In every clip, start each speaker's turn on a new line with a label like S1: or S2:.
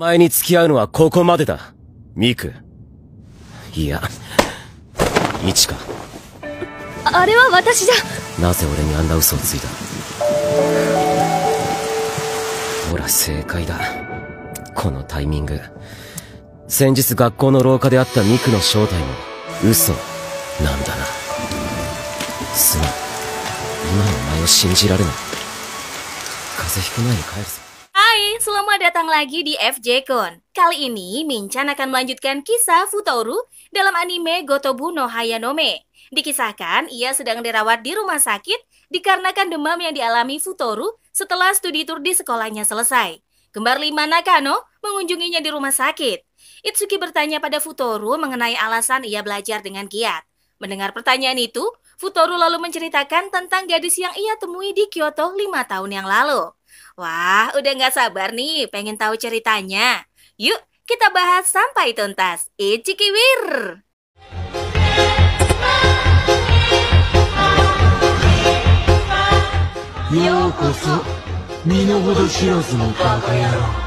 S1: 前に付き合うのはここまでだ、ミク。いや、イチカ。
S2: あれは私じゃ。
S1: なぜ俺にあんな嘘をついた？ほら、正解だ。このタイミング。先日学校の廊下で会ったミクの正体も嘘なんだな。すまん、今のお前を信じられない。風邪ひく前に帰るぞ。
S3: Hai, selamat datang lagi di FJ Kun. Kali ini Minchan akan melanjutkan kisah Futoru dalam anime Gotobu no Hayanome. Dikisahkan ia sedang dirawat di rumah sakit dikarenakan demam yang dialami Futoru setelah studi tur di sekolahnya selesai. Kembar 5 Nakano mengunjunginya di rumah sakit. Itsuki bertanya pada Futoru mengenai alasan ia belajar dengan giat. Mendengar pertanyaan itu, Futoru lalu menceritakan tentang gadis yang ia temui di Kyoto 5 tahun yang lalu. Wah, udah gak sabar nih pengen tahu ceritanya. Yuk, kita bahas sampai tuntas. Ichikiwir!
S4: Yokoso, Minohodo Shirazu no Kakayaro.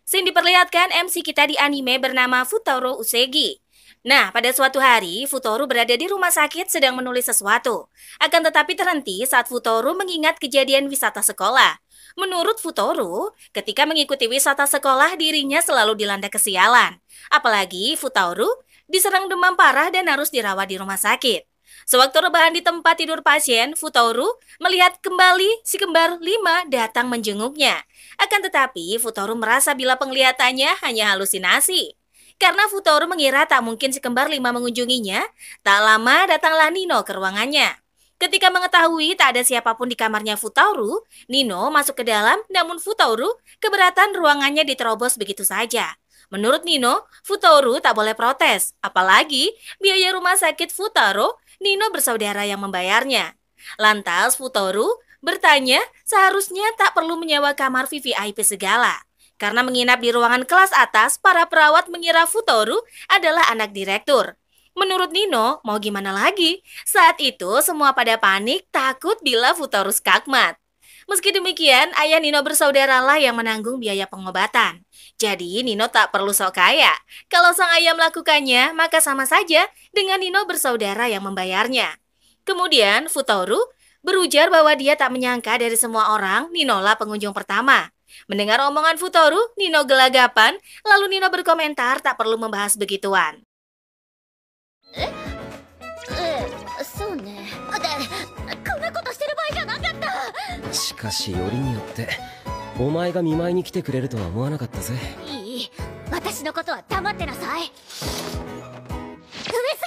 S3: Scene diperlihatkan MC kita di anime bernama Futaro Usegi. Nah, pada suatu hari, Futoru berada di rumah sakit sedang menulis sesuatu. Akan tetapi terhenti saat Futoru mengingat kejadian wisata sekolah. Menurut Futoru, ketika mengikuti wisata sekolah, dirinya selalu dilanda kesialan. Apalagi Futoru diserang demam parah dan harus dirawat di rumah sakit. Sewaktu rebahan di tempat tidur pasien, Futoru melihat kembali si kembar 5 datang menjenguknya. Akan tetapi, Futoru merasa bila penglihatannya hanya halusinasi. Karena Futoru mengira tak mungkin si kembar 5 mengunjunginya, tak lama datanglah Nino ke ruangannya. Ketika mengetahui tak ada siapapun di kamarnya Futoru, Nino masuk ke dalam, namun Futoru keberatan ruangannya diterobos begitu saja. Menurut Nino, Futoru tak boleh protes, apalagi biaya rumah sakit Futaro, Nino bersaudara yang membayarnya. Lantas Futoru bertanya seharusnya tak perlu menyewa kamar VVIP segala. Karena menginap di ruangan kelas atas, para perawat mengira Futoru adalah anak direktur. Menurut Nino, mau gimana lagi? Saat itu semua pada panik, takut bila Futoru skakmat. Meski demikian, ayah Nino bersaudaralah yang menanggung biaya pengobatan. Jadi Nino tak perlu sok kaya. Kalau sang ayah melakukannya, maka sama saja dengan Nino bersaudara yang membayarnya. Kemudian Futoru berujar bahwa dia tak menyangka dari semua orang, Ninolah pengunjung pertama. Mendengar omongan Futoru, Nino gelagapan, lalu Nino berkomentar tak perlu membahas begituan.
S2: そうね。こんなことしてる場合じゃなかった。
S1: しかしよりによってお前が見舞いに来てくれるとは思わなかったぜ。
S2: いい、私のことは黙ってなさい。上杉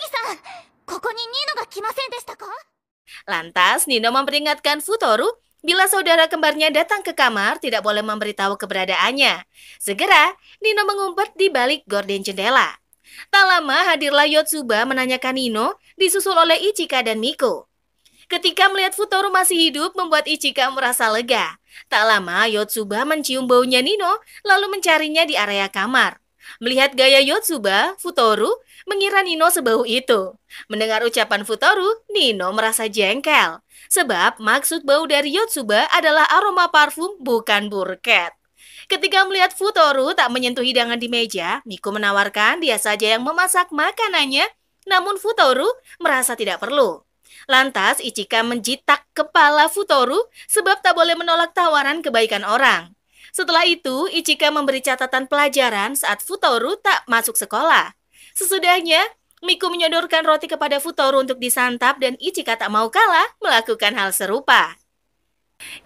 S2: さん、ここにニーノが来ませんでしたか?
S3: Lantas Nino memperingatkan Futoru bila saudara kembarnya datang ke kamar tidak boleh memberitahu keberadaannya. Segera Nino mengumpet di balik gorden jendela. Tak lama hadirlah Yotsuba menanyakan Nino, disusul oleh Ichika dan Miko. Ketika melihat Futoru masih hidup membuat Ichika merasa lega. Tak lama Yotsuba mencium baunya Nino lalu mencarinya di area kamar. Melihat gaya Yotsuba, Futoru mengira Nino sebau itu. Mendengar ucapan Futoru, Nino merasa jengkel. Sebab maksud bau dari Yotsuba adalah aroma parfum bukan burket. Ketika melihat Futoru tak menyentuh hidangan di meja, Miko menawarkan dia saja yang memasak makanannya, namun Futoru merasa tidak perlu. Lantas Ichika menjitak kepala Futoru sebab tak boleh menolak tawaran kebaikan orang. Setelah itu, Ichika memberi catatan pelajaran saat Futoru tak masuk sekolah. Sesudahnya, Miko menyodorkan roti kepada Futoru untuk disantap dan Ichika tak mau kalah melakukan hal serupa.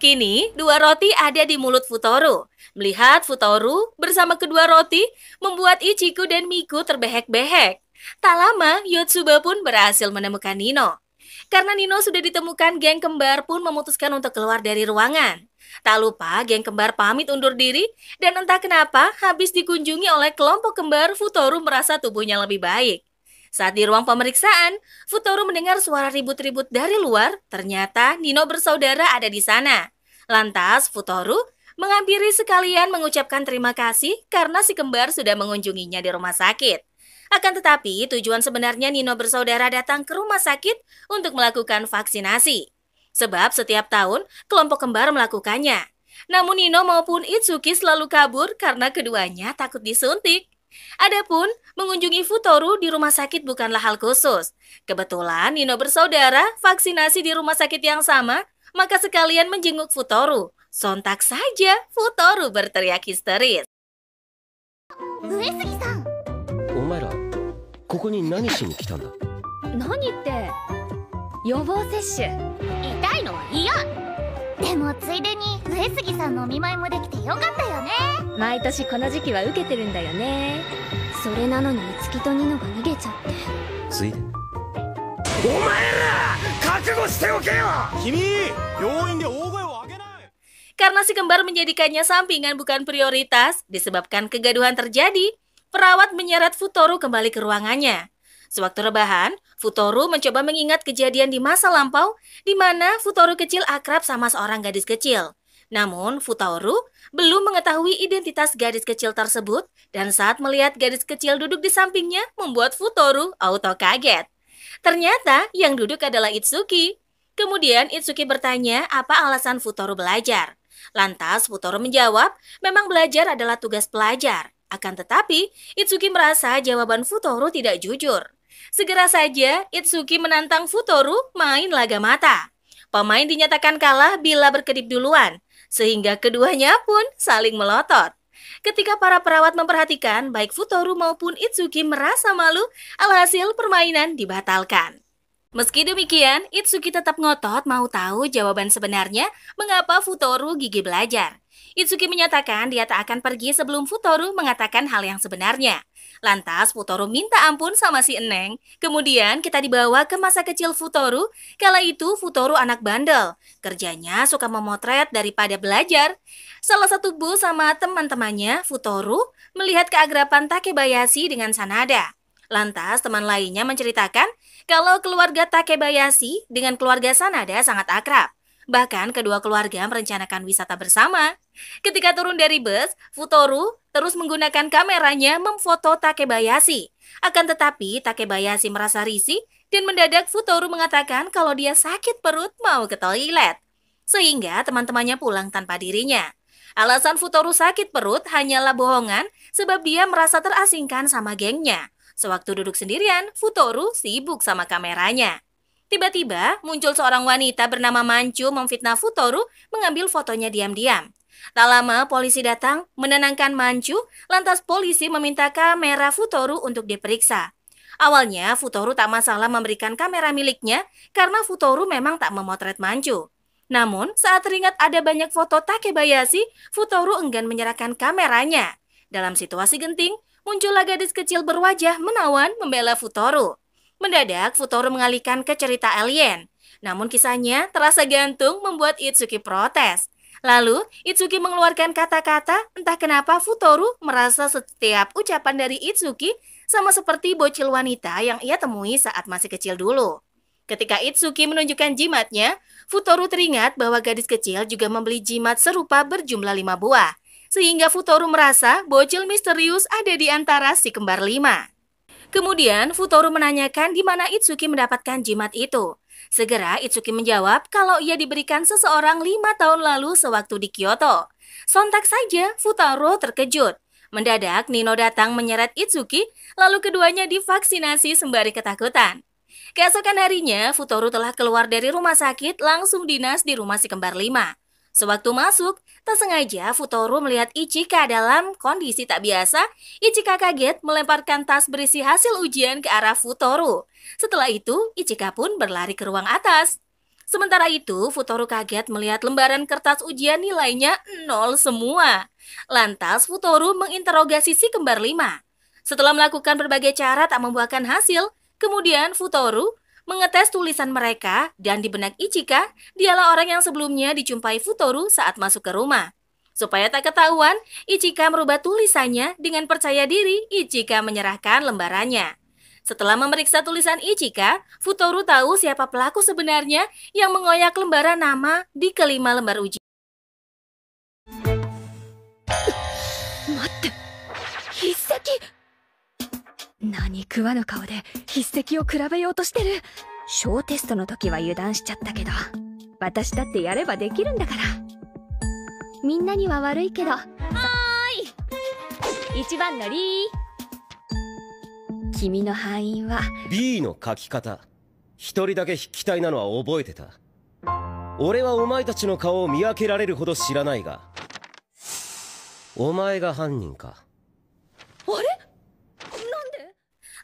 S3: Kini, 2 roti ada di mulut Futoru. Melihat Futoru bersama kedua roti, membuat Ichiku dan Miku terbehek-behek. Tak lama, Yotsuba pun berhasil menemukan Nino. Karena Nino sudah ditemukan, geng kembar pun memutuskan untuk keluar dari ruangan. Tak lupa, geng kembar pamit undur diri, dan entah kenapa, habis dikunjungi oleh kelompok kembar, Futoru merasa tubuhnya lebih baik. Saat di ruang pemeriksaan, Futoru mendengar suara ribut-ribut dari luar, ternyata Nino bersaudara ada di sana. Lantas, Futoru menghampiri sekalian mengucapkan terima kasih karena si kembar sudah mengunjunginya di rumah sakit. Akan tetapi, tujuan sebenarnya Nino bersaudara datang ke rumah sakit untuk melakukan vaksinasi. Sebab setiap tahun, kelompok kembar melakukannya. Namun Nino maupun Itsuki selalu kabur karena keduanya takut disuntik. Adapun, mengunjungi Futoru di rumah sakit bukanlah hal khusus. Kebetulan Nino bersaudara vaksinasi di rumah sakit yang sama, maka sekalian menjenguk Futoru. Sontak saja Futoru berteriak histeris.
S2: 上杉さん、
S1: お前らここに何しに来たんだ。
S5: 何って予防接種。
S2: 痛いのは嫌。でもついでに上杉さんのお見舞いもできてよかったよね。
S5: 毎年この時期は受けてるんだよね。それなのに樹とニノが逃げちゃって。
S1: ついでお前ら覚悟しておけよ。
S6: 君、病院で大声を上げない。
S3: Karena si kembar menjadikannya sampingan bukan prioritas, disebabkan kegaduhan terjadi, perawat menyeret Futoru kembali ke ruangannya. Sewaktu rebahan, Futoru mencoba mengingat kejadian di masa lampau, di mana Futoru kecil akrab sama seorang gadis kecil. Namun, Futoru belum mengetahui identitas gadis kecil tersebut, dan saat melihat gadis kecil duduk di sampingnya, membuat Futoru auto kaget. Ternyata yang duduk adalah Itsuki. Kemudian Itsuki bertanya apa alasan Futoru belajar. Lantas Futoru menjawab, memang belajar adalah tugas pelajar. Akan tetapi, Itsuki merasa jawaban Futoru tidak jujur. Segera saja, Itsuki menantang Futoru main laga mata. Pemain dinyatakan kalah bila berkedip duluan, sehingga keduanya pun saling melotot. Ketika para perawat memperhatikan, baik Futoru maupun Itsuki merasa malu, alhasil permainan dibatalkan. Meski demikian, Itsuki tetap ngotot mau tahu jawaban sebenarnya mengapa Futoru gigih belajar. Itsuki menyatakan dia tak akan pergi sebelum Futoru mengatakan hal yang sebenarnya. Lantas Futoru minta ampun sama si Eneng. Kemudian kita dibawa ke masa kecil Futoru. Kala itu Futoru anak bandel. Kerjanya suka memotret daripada belajar. Salah satu bus sama teman-temannya, Futoru, melihat keagraban Takebayashi dengan Sanada. Lantas teman lainnya menceritakan kalau keluarga Takebayashi dengan keluarga Sanada sangat akrab. Bahkan kedua keluarga merencanakan wisata bersama. Ketika turun dari bus, Futoru terus menggunakan kameranya memfoto Takebayashi. Akan tetapi Takebayashi merasa risih dan mendadak Futoru mengatakan kalau dia sakit perut mau ke toilet. Sehingga teman-temannya pulang tanpa dirinya. Alasan Futoru sakit perut hanyalah bohongan sebab dia merasa terasingkan sama gengnya. Sewaktu duduk sendirian, Futoru sibuk sama kameranya. Tiba-tiba muncul seorang wanita bernama Manchu memfitnah Futoru mengambil fotonya diam-diam. Tak lama polisi datang menenangkan Manchu, lantas polisi meminta kamera Futoru untuk diperiksa. Awalnya Futoru tak masalah memberikan kamera miliknya karena Futoru memang tak memotret Manchu. Namun saat teringat ada banyak foto Takebayashi, Futoru enggan menyerahkan kameranya. Dalam situasi genting, muncullah gadis kecil berwajah menawan membela Futoru. Mendadak, Futoru mengalihkan ke cerita alien. Namun kisahnya terasa gantung membuat Itsuki protes. Lalu, Itsuki mengeluarkan kata-kata, entah kenapa Futoru merasa setiap ucapan dari Itsuki sama seperti bocil wanita yang ia temui saat masih kecil dulu. Ketika Itsuki menunjukkan jimatnya, Futoru teringat bahwa gadis kecil juga membeli jimat serupa berjumlah 5 buah. Sehingga Futoru merasa bocil misterius ada di antara si kembar 5. Kemudian Futoru menanyakan di mana Itsuki mendapatkan jimat itu. Segera Itsuki menjawab kalau ia diberikan seseorang 5 tahun lalu sewaktu di Kyoto. Sontak saja Futoru terkejut. Mendadak Nino datang menyeret Itsuki, lalu keduanya divaksinasi sembari ketakutan. Keesokan harinya, Futoru telah keluar dari rumah sakit langsung dinas di rumah si kembar 5. Sewaktu masuk, tak sengaja Futoru melihat Ichika dalam kondisi tak biasa. Ichika kaget melemparkan tas berisi hasil ujian ke arah Futoru. Setelah itu, Ichika pun berlari ke ruang atas. Sementara itu, Futoru kaget melihat lembaran kertas ujian nilainya 0 semua. Lantas, Futoru menginterogasi si kembar 5. Setelah melakukan berbagai cara tak membuahkan hasil, kemudian Futoru mengetes tulisan mereka dan di benak Ichika, dialah orang yang sebelumnya dijumpai Futoru saat masuk ke rumah. Supaya tak ketahuan, Ichika merubah tulisannya dengan percaya diri Ichika menyerahkan lembarannya. Setelah memeriksa tulisan Ichika, Futoru tahu siapa pelaku sebenarnya yang mengoyak lembaran nama di kelima lembar ujian.
S5: 憎わぬ顔で筆跡を比べようとしてる。小テストの時は油断しちゃったけど、私だってやればできるんだから。みんなには悪いけど。1番のリー。君の敗因は
S1: B の書き方。一人だけ筆記体なのは覚えてた。俺はお前たちの顔を見分けられるほど知らないが、お前が犯人か。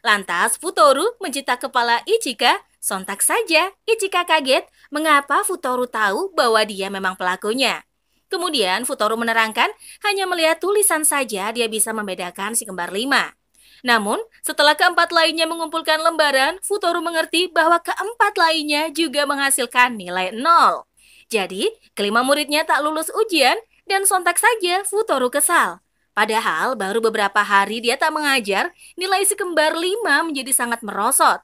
S3: Lantas Futoru mencita kepala Ichika. Sontak saja Ichika kaget mengapa Futoru tahu bahwa dia memang pelakunya. Kemudian Futoru menerangkan hanya melihat tulisan saja dia bisa membedakan si kembar 5. Namun setelah keempat lainnya mengumpulkan lembaran, Futoru mengerti bahwa keempat lainnya juga menghasilkan nilai 0. Jadi kelima muridnya tak lulus ujian dan sontak saja Futoru kesal. Padahal baru beberapa hari dia tak mengajar, nilai si kembar 5 menjadi sangat merosot.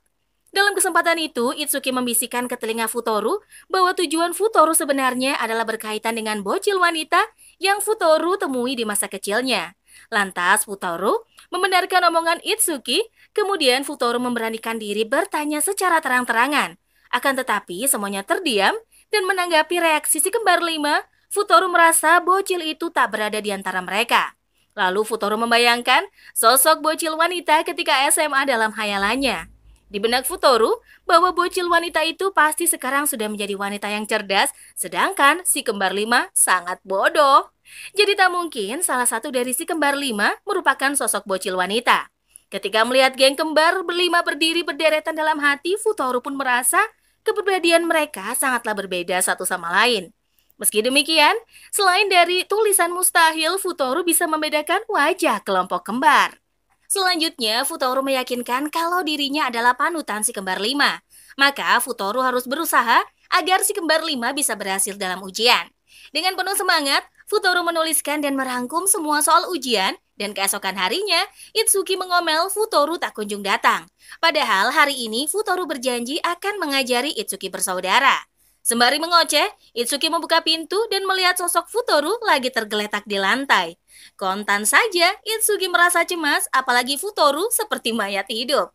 S3: Dalam kesempatan itu, Itsuki membisikkan ke telinga Futoru bahwa tujuan Futoru sebenarnya adalah berkaitan dengan bocil wanita yang Futoru temui di masa kecilnya. Lantas Futoru membenarkan omongan Itsuki, kemudian Futoru memberanikan diri bertanya secara terang-terangan. Akan tetapi semuanya terdiam dan menanggapi reaksi si kembar 5, Futoru merasa bocil itu tak berada di antara mereka. Lalu Futoru membayangkan sosok bocil wanita ketika SMA dalam hayalannya. Di benak Futoru, bahwa bocil wanita itu pasti sekarang sudah menjadi wanita yang cerdas, sedangkan si kembar 5 sangat bodoh. Jadi tak mungkin salah satu dari si kembar 5 merupakan sosok bocil wanita. Ketika melihat geng kembar berlima berdiri berderetan dalam hati, Futoru pun merasa kepribadian mereka sangatlah berbeda satu sama lain. Meski demikian, selain dari tulisan mustahil, Futoru bisa membedakan wajah kelompok kembar. Selanjutnya, Futoru meyakinkan kalau dirinya adalah panutan si kembar 5. Maka Futoru harus berusaha agar si kembar 5 bisa berhasil dalam ujian. Dengan penuh semangat, Futoru menuliskan dan merangkum semua soal ujian, dan keesokan harinya, Itsuki mengomel Futoru tak kunjung datang. Padahal hari ini Futoru berjanji akan mengajari Itsuki bersaudara. Sembari mengoceh, Itsuki membuka pintu dan melihat sosok Futoru lagi tergeletak di lantai. Kontan saja, Itsuki merasa cemas, apalagi Futoru seperti mayat hidup.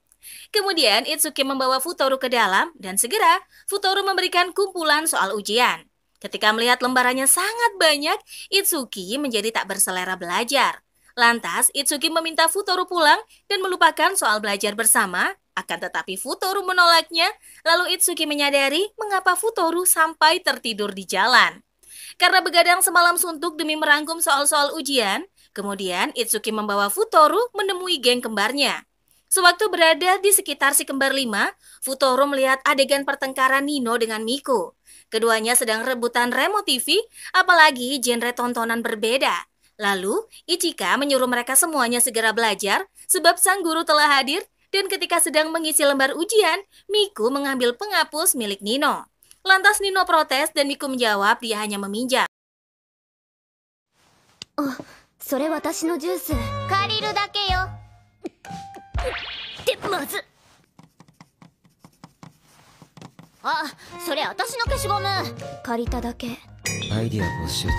S3: Kemudian Itsuki membawa Futoru ke dalam dan segera Futoru memberikan kumpulan soal ujian. Ketika melihat lembarannya sangat banyak, Itsuki menjadi tak berselera belajar. Lantas, Itsuki meminta Futoru pulang dan melupakan soal belajar bersama. Akan tetapi Futoru menolaknya, lalu Itsuki menyadari mengapa Futoru sampai tertidur di jalan. Karena begadang semalam suntuk demi merangkum soal-soal ujian, kemudian Itsuki membawa Futoru menemui geng kembarnya. Sewaktu berada di sekitar si kembar 5, Futoru melihat adegan pertengkaran Nino dengan Miku. Keduanya sedang rebutan remote TV, apalagi genre tontonan berbeda. Lalu, Ichika menyuruh mereka semuanya segera belajar, sebab sang guru telah hadir. Dan ketika sedang mengisi lembar ujian, Miku mengambil penghapus milik Nino. Lantas Nino protes dan Miku menjawab dia hanya meminjam.
S2: それ私のジュース借りるだけよってまずそれ私の消しゴム
S5: 借りただけ。
S1: アイディア募集中。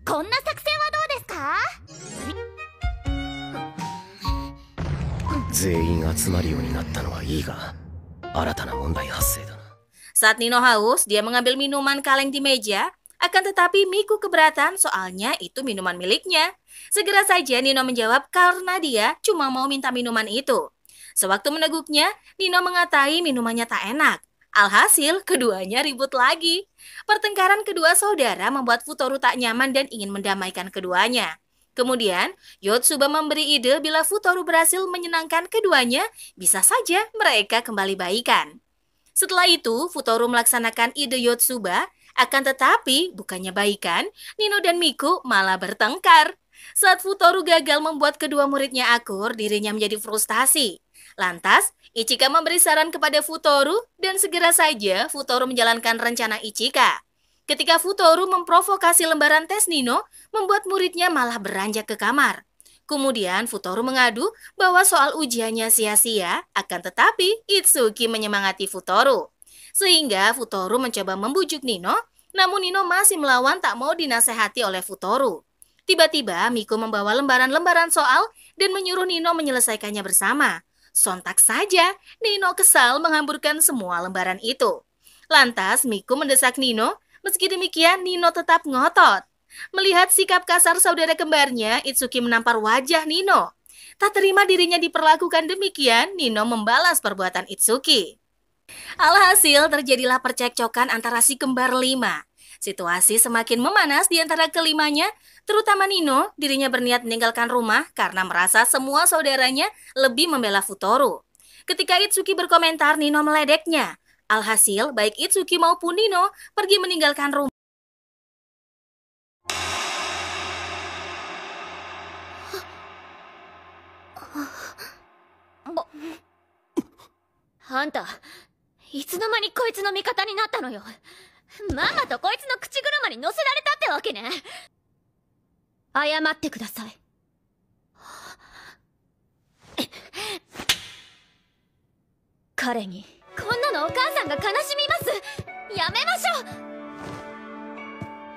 S2: こんな作戦はどうですか？
S1: 全員集まるようになったのはいいが、新たな問題発生だな。
S3: Saat Nino haus, dia mengambil minuman kaleng di meja. Akan tetapi Miku keberatan soalnya itu minuman miliknya. Segera saja Nino menjawab karena dia cuma mau minta minuman itu. Sewaktu meneguknya, Nino mengatai minumannya tak enak. Alhasil, keduanya ribut lagi. Pertengkaran kedua saudara membuat Futoru tak nyaman dan ingin mendamaikan keduanya. Kemudian, Yotsuba memberi ide bila Futoru berhasil menyenangkan keduanya, bisa saja mereka kembali baikan. Setelah itu, Futoru melaksanakan ide Yotsuba, akan tetapi bukannya baikan, Nino dan Miku malah bertengkar. Saat Futoru gagal membuat kedua muridnya akur, dirinya menjadi frustasi. Lantas, Ichika memberi saran kepada Futoru dan segera saja Futoru menjalankan rencana Ichika. Ketika Futoru memprovokasi lembaran tes Nino, membuat muridnya malah beranjak ke kamar. Kemudian Futoru mengadu bahwa soal ujiannya sia-sia, akan tetapi Itsuki menyemangati Futoru. Sehingga Futoru mencoba membujuk Nino, namun Nino masih melawan tak mau dinasehati oleh Futoru. Tiba-tiba Miku membawa lembaran-lembaran soal dan menyuruh Nino menyelesaikannya bersama. Sontak saja, Nino kesal menghamburkan semua lembaran itu. Lantas, Miku mendesak Nino, meski demikian Nino tetap ngotot. Melihat sikap kasar saudara kembarnya, Itsuki menampar wajah Nino. Tak terima dirinya diperlakukan demikian, Nino membalas perbuatan Itsuki. Alhasil terjadilah percekcokan antara si kembar 5. Situasi semakin memanas di antara kelimanya, terutama Nino. Dirinya berniat meninggalkan rumah karena merasa semua saudaranya lebih membela Futaro. Ketika Itsuki berkomentar, Nino meledeknya. Alhasil, baik Itsuki maupun Nino pergi meninggalkan rumah.
S2: Anta, いつの間にこいつの味方になったのよ。まんまとこいつの口車に乗せられたってわけね。謝ってください。彼にこんなのお母さんが悲しみます。やめましょう。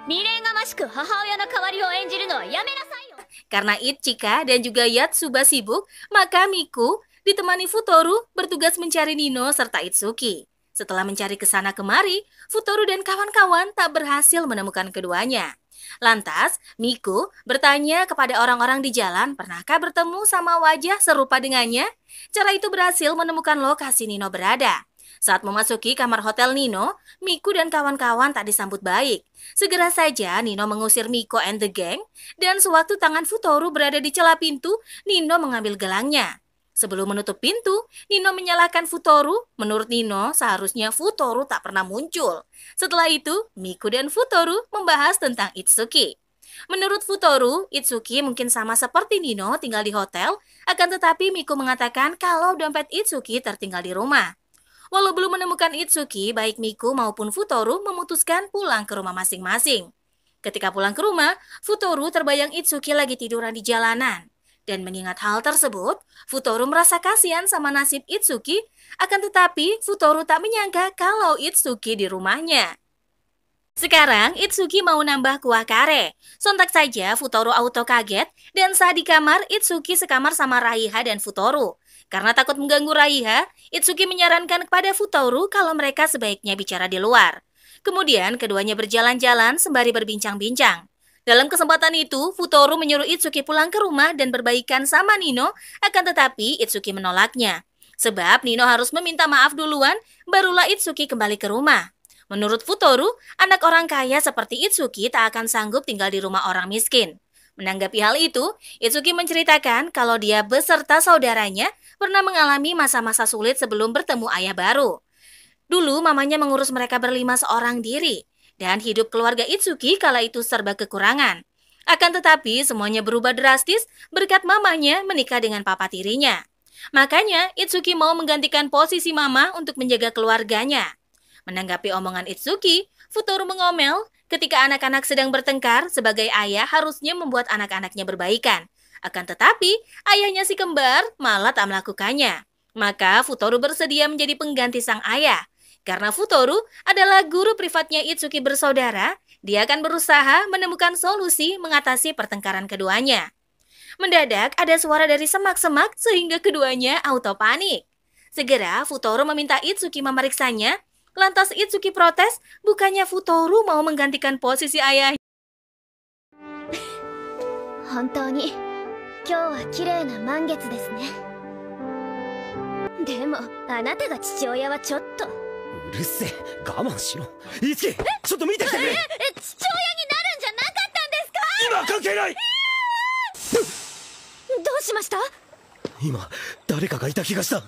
S2: 未練がましく母親の代わりを演じるのはやめなさいよ。
S3: Karena Ichika dan juga Yatsuba sibuk, maka Miku ditemani Futaro bertugas mencari Nino serta Itsuki. Setelah mencari kesana kemari, Futaro dan kawan-kawan tak berhasil menemukan keduanya. Lantas, Miku bertanya kepada orang-orang di jalan, pernahkah bertemu sama wajah serupa dengannya? Cara itu berhasil menemukan lokasi Nino berada. Saat memasuki kamar hotel Nino, Miku dan kawan-kawan tak disambut baik. Segera saja Nino mengusir Miko and the gang, dan sewaktu tangan Futaro berada di celah pintu, Nino mengambil gelangnya. Sebelum menutup pintu, Nino menyalahkan Futaro. Menurut Nino, seharusnya Futaro tak pernah muncul. Setelah itu, Miku dan Futaro membahas tentang Itsuki. Menurut Futaro, Itsuki mungkin sama seperti Nino tinggal di hotel, akan tetapi Miku mengatakan kalau dompet Itsuki tertinggal di rumah. Walau belum menemukan Itsuki, baik Miku maupun Futaro memutuskan pulang ke rumah masing-masing. Ketika pulang ke rumah, Futaro terbayang Itsuki lagi tiduran di jalanan. Dan mengingat hal tersebut, Futaro merasa kasihan sama nasib Itsuki, akan tetapi Futaro tak menyangka kalau Itsuki di rumahnya. Sekarang Itsuki mau nambah kuah kare. Sontak saja Futaro auto kaget dan saat di kamar, Itsuki sekamar sama Raiha dan Futaro. Karena takut mengganggu Raiha, Itsuki menyarankan kepada Futaro kalau mereka sebaiknya bicara di luar. Kemudian keduanya berjalan-jalan sembari berbincang-bincang. Dalam kesempatan itu, Futaro menyuruh Itsuki pulang ke rumah dan berbaikan sama Nino, akan tetapi Itsuki menolaknya. Sebab Nino harus meminta maaf duluan, barulah Itsuki kembali ke rumah. Menurut Futaro, anak orang kaya seperti Itsuki tak akan sanggup tinggal di rumah orang miskin. Menanggapi hal itu, Itsuki menceritakan kalau dia beserta saudaranya pernah mengalami masa-masa sulit sebelum bertemu ayah baru. Dulu mamanya mengurus mereka berlima seorang diri, dan hidup keluarga Itsuki kala itu serba kekurangan. Akan tetapi semuanya berubah drastis berkat mamanya menikah dengan papa tirinya. Makanya Itsuki mau menggantikan posisi mama untuk menjaga keluarganya. Menanggapi omongan Itsuki, Futaro mengomel ketika anak-anak sedang bertengkar, sebagai ayah harusnya membuat anak-anaknya berbaikan. Akan tetapi, ayahnya si kembar malah tak melakukannya. Maka Futaro bersedia menjadi pengganti sang ayah. Karena Futaro adalah guru privatnya Itsuki bersaudara, dia akan berusaha menemukan solusi mengatasi pertengkaran keduanya. Mendadak ada suara dari semak-semak sehingga keduanya auto panik. Segera Futaro meminta Itsuki memeriksanya. Lantas Itsuki protes, bukannya Futaro mau menggantikan posisi ayahnya.
S2: 本当に今日は綺麗な満月ですね。でもあなたが父親はちょっと。
S1: うるせえ、我慢しろ。いつき、ちょっと見てきてくれ。
S2: 父親になるんじゃなかったんですか？
S6: 今関係ない。
S2: どうしました？
S1: 今、誰かがいた気がした。
S2: 怖い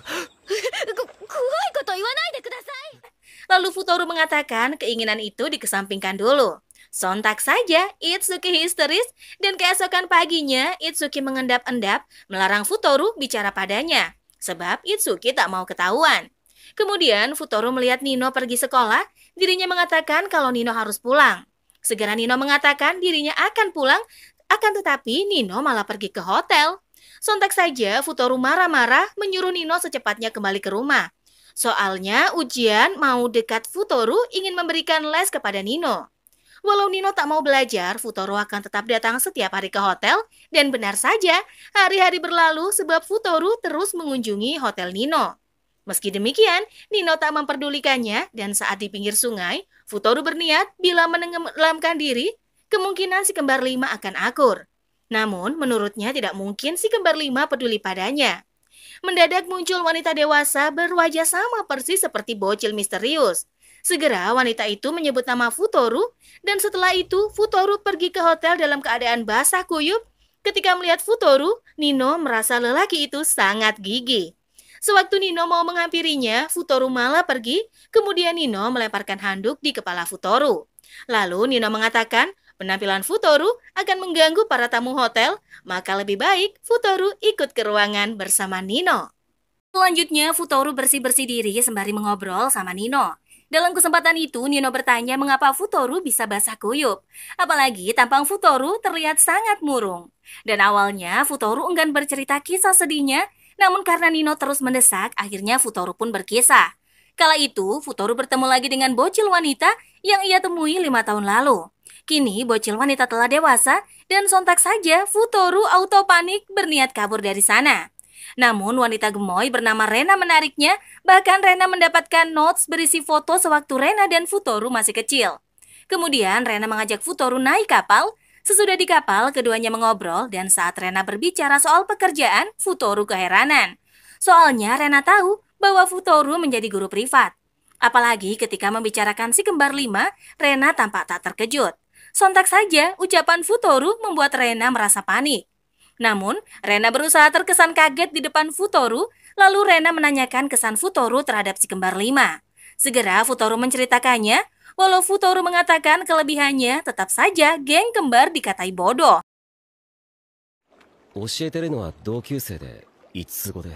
S2: こと言わないでください。
S3: Lalu Futaro mengatakan keinginan itu dikesampingkan dulu. Sontak saja Itsuki histeris dan keesokan paginya Itsuki mengendap-endap melarang Futaro bicara padanya. Sebab Itsuki tak mau ketahuan. Kemudian Futaro melihat Nino pergi sekolah, dirinya mengatakan kalau Nino harus pulang. Segera Nino mengatakan dirinya akan pulang, akan tetapi Nino malah pergi ke hotel. Sontak saja Futaro marah-marah menyuruh Nino secepatnya kembali ke rumah. Soalnya ujian mau dekat Futaro ingin memberikan les kepada Nino. Walau Nino tak mau belajar, Futaro akan tetap datang setiap hari ke hotel, dan benar saja, hari-hari berlalu sebab Futaro terus mengunjungi hotel Nino. Meski demikian, Nino tak memperdulikannya, dan saat di pinggir sungai, Futaro berniat bila menenggelamkan diri, kemungkinan si kembar 5 akan akur. Namun, menurutnya tidak mungkin si kembar 5 peduli padanya. Mendadak muncul wanita dewasa berwajah sama persis seperti bocil misterius. Segera wanita itu menyebut nama Futaro, dan setelah itu Futaro pergi ke hotel dalam keadaan basah kuyup. Ketika melihat Futaro, Nino merasa lelaki itu sangat gigih. Sewaktu Nino mau menghampirinya, Futaro malah pergi, kemudian Nino melemparkan handuk di kepala Futaro. Lalu Nino mengatakan, penampilan Futaro akan mengganggu para tamu hotel, maka lebih baik Futaro ikut ke ruangan bersama Nino. Selanjutnya, Futaro bersih-bersih diri sembari mengobrol sama Nino. Dalam kesempatan itu, Nino bertanya mengapa Futaro bisa basah kuyup. Apalagi tampang Futaro terlihat sangat murung. Dan awalnya, Futaro enggan bercerita kisah sedihnya, namun karena Nino terus mendesak, akhirnya Futaro pun berkisah. Kala itu, Futaro bertemu lagi dengan bocil wanita yang ia temui 5 tahun lalu. Kini, bocil wanita telah dewasa, dan sontak saja Futaro auto panik berniat kabur dari sana. Namun wanita gemoy bernama Rena menariknya, bahkan Rena mendapatkan notes berisi foto sewaktu Rena dan Futaro masih kecil. Kemudian Rena mengajak Futaro naik kapal. Sesudah di kapal, keduanya mengobrol, dan saat Rena berbicara soal pekerjaan, Futaro keheranan. Soalnya Rena tahu bahwa Futaro menjadi guru privat. Apalagi ketika membicarakan si kembar 5, Rena tampak tak terkejut. Sontak saja ucapan Futaro membuat Rena merasa panik. Namun, Rena berusaha terkesan kaget di depan Futaro, lalu Rena menanyakan kesan Futaro terhadap si kembar 5. Segera Futaro menceritakannya, walau Futaro mengatakan kelebihannya, tetap saja geng kembar dikatai bodoh.
S1: 教えてるのは同級生で5つ子で。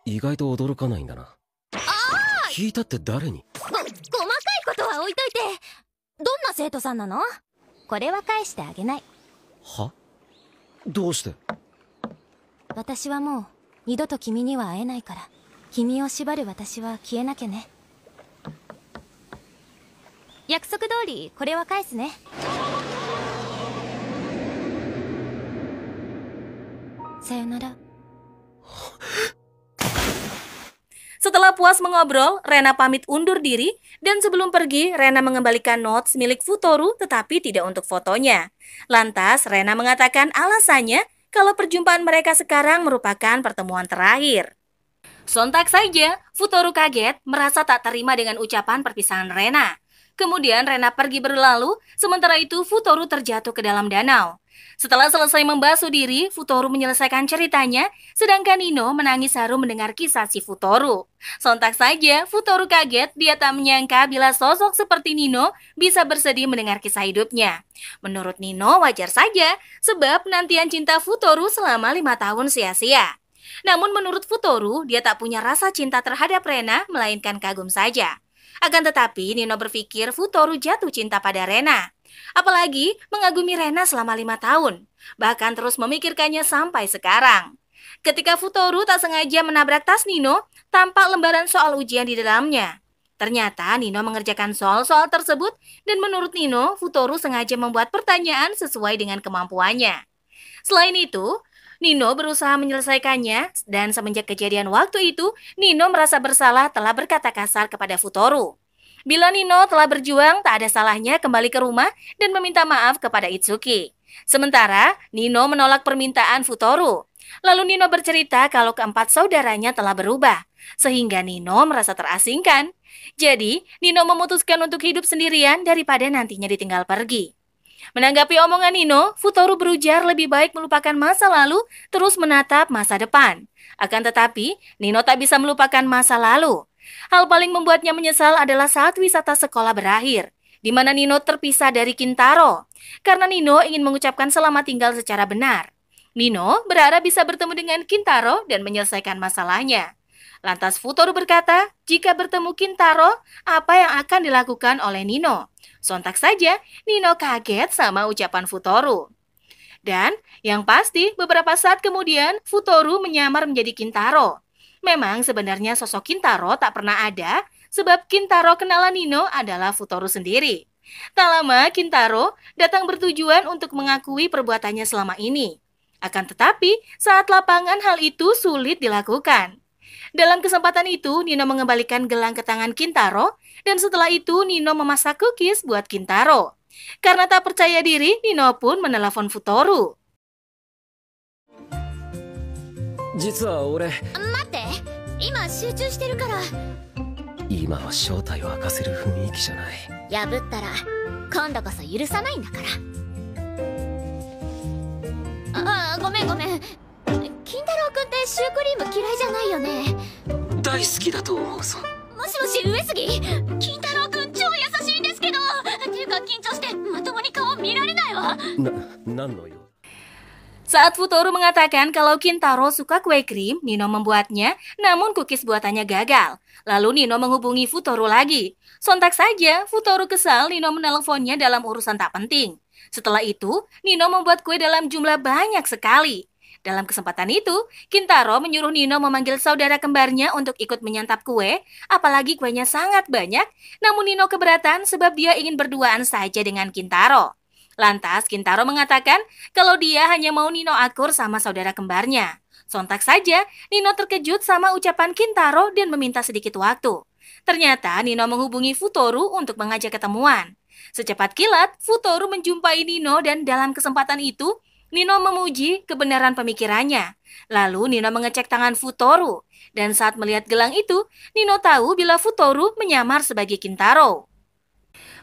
S1: 意外と驚かないんだな。聞いたって誰に？
S2: 細かいことは置いといて、どんな生徒さんなの？これは返してあげない。
S1: は？どうして？
S2: 私はもう二度と君には会えないから、君を縛る私は消えなきゃね。約束通りこれは返すね。さよなら。
S3: Setelah puas mengobrol, Rena pamit undur diri, dan sebelum pergi, Rena mengembalikan notes milik Futaro tetapi tidak untuk fotonya. Lantas, Rena mengatakan alasannya kalau perjumpaan mereka sekarang merupakan pertemuan terakhir. Sontak saja, Futaro kaget, merasa tak terima dengan ucapan perpisahan Rena. Kemudian Rena pergi berlalu, sementara itu Futaro terjatuh ke dalam danau. Setelah selesai membasuh diri, Futaro menyelesaikan ceritanya, sedangkan Nino menangis haru mendengar kisah si Futaro. Sontak saja, Futaro kaget, dia tak menyangka bila sosok seperti Nino bisa bersedih mendengar kisah hidupnya. Menurut Nino wajar saja, sebab penantian cinta Futaro selama 5 tahun sia-sia. Namun menurut Futaro, dia tak punya rasa cinta terhadap Rena, melainkan kagum saja. Akan tetapi, Nino berpikir Futaro jatuh cinta pada Rena. Apalagi mengagumi Rena selama 5 tahun, bahkan terus memikirkannya sampai sekarang. Ketika Futaro tak sengaja menabrak tas Nino, tampak lembaran soal ujian di dalamnya. Ternyata Nino mengerjakan soal-soal tersebut, dan menurut Nino, Futaro sengaja membuat pertanyaan sesuai dengan kemampuannya. Selain itu, Nino berusaha menyelesaikannya, dan semenjak kejadian waktu itu, Nino merasa bersalah telah berkata kasar kepada Futaro. Bila Nino telah berjuang, tak ada salahnya kembali ke rumah dan meminta maaf kepada Itsuki. Sementara, Nino menolak permintaan Futaro. Lalu Nino bercerita kalau keempat saudaranya telah berubah, sehingga Nino merasa terasingkan. Jadi, Nino memutuskan untuk hidup sendirian daripada nantinya ditinggal pergi. Menanggapi omongan Nino, Futaro berujar lebih baik melupakan masa lalu, terus menatap masa depan. Akan tetapi, Nino tak bisa melupakan masa lalu. Hal paling membuatnya menyesal adalah saat wisata sekolah berakhir, di mana Nino terpisah dari Kintaro, karena Nino ingin mengucapkan selamat tinggal secara benar. Nino berharap bisa bertemu dengan Kintaro dan menyelesaikan masalahnya. Lantas Futaro berkata, jika bertemu Kintaro, apa yang akan dilakukan oleh Nino? Sontak saja, Nino kaget sama ucapan Futaro. Dan yang pasti, beberapa saat kemudian, Futaro menyamar menjadi Kintaro. Memang sebenarnya sosok Kintaro tak pernah ada, sebab Kintaro kenalan Nino adalah Futaro sendiri. Tak lama, Kintaro datang bertujuan untuk mengakui perbuatannya selama ini. Akan tetapi, saat lapangan hal itu sulit dilakukan. Dalam kesempatan itu, Nino mengembalikan gelang ke tangan Kintaro, dan setelah itu Nino memasak cookies buat Kintaro. Karena tak percaya diri, Nino pun menelepon Futaro.
S1: 実は俺、
S2: 待って、今集中してるから。
S1: 今は正体を明かせる雰囲気じゃない。
S2: 破ったら今度こそ許さないんだから。ごめんごめん。金太郎くんってシュークリーム嫌いじゃないよね。
S1: 大好きだと思うぞ。
S2: もしもし上杉、金太郎くん超優しいんですけど。っていうか緊張してまともに顔見られないわ。
S1: 何の用？
S3: Saat Futaro mengatakan kalau Kintaro suka kue krim, Nino membuatnya, namun cookies buatannya gagal. Lalu Nino menghubungi Futaro lagi. Sontak saja, Futaro kesal Nino meneleponnya dalam urusan tak penting. Setelah itu, Nino membuat kue dalam jumlah banyak sekali. Dalam kesempatan itu, Kintaro menyuruh Nino memanggil saudara kembarnya untuk ikut menyantap kue, apalagi kuenya sangat banyak, namun Nino keberatan sebab dia ingin berduaan saja dengan Kintaro. Lantas Kintaro mengatakan kalau dia hanya mau Nino akur sama saudara kembarnya. Sontak saja Nino terkejut sama ucapan Kintaro dan meminta sedikit waktu. Ternyata Nino menghubungi Futaro untuk mengajak ketemuan. Secepat kilat, Futaro menjumpai Nino dan dalam kesempatan itu Nino memuji kebenaran pemikirannya. Lalu Nino mengecek tangan Futaro. Dan saat melihat gelang itu, Nino tahu bila Futaro menyamar sebagai Kintaro.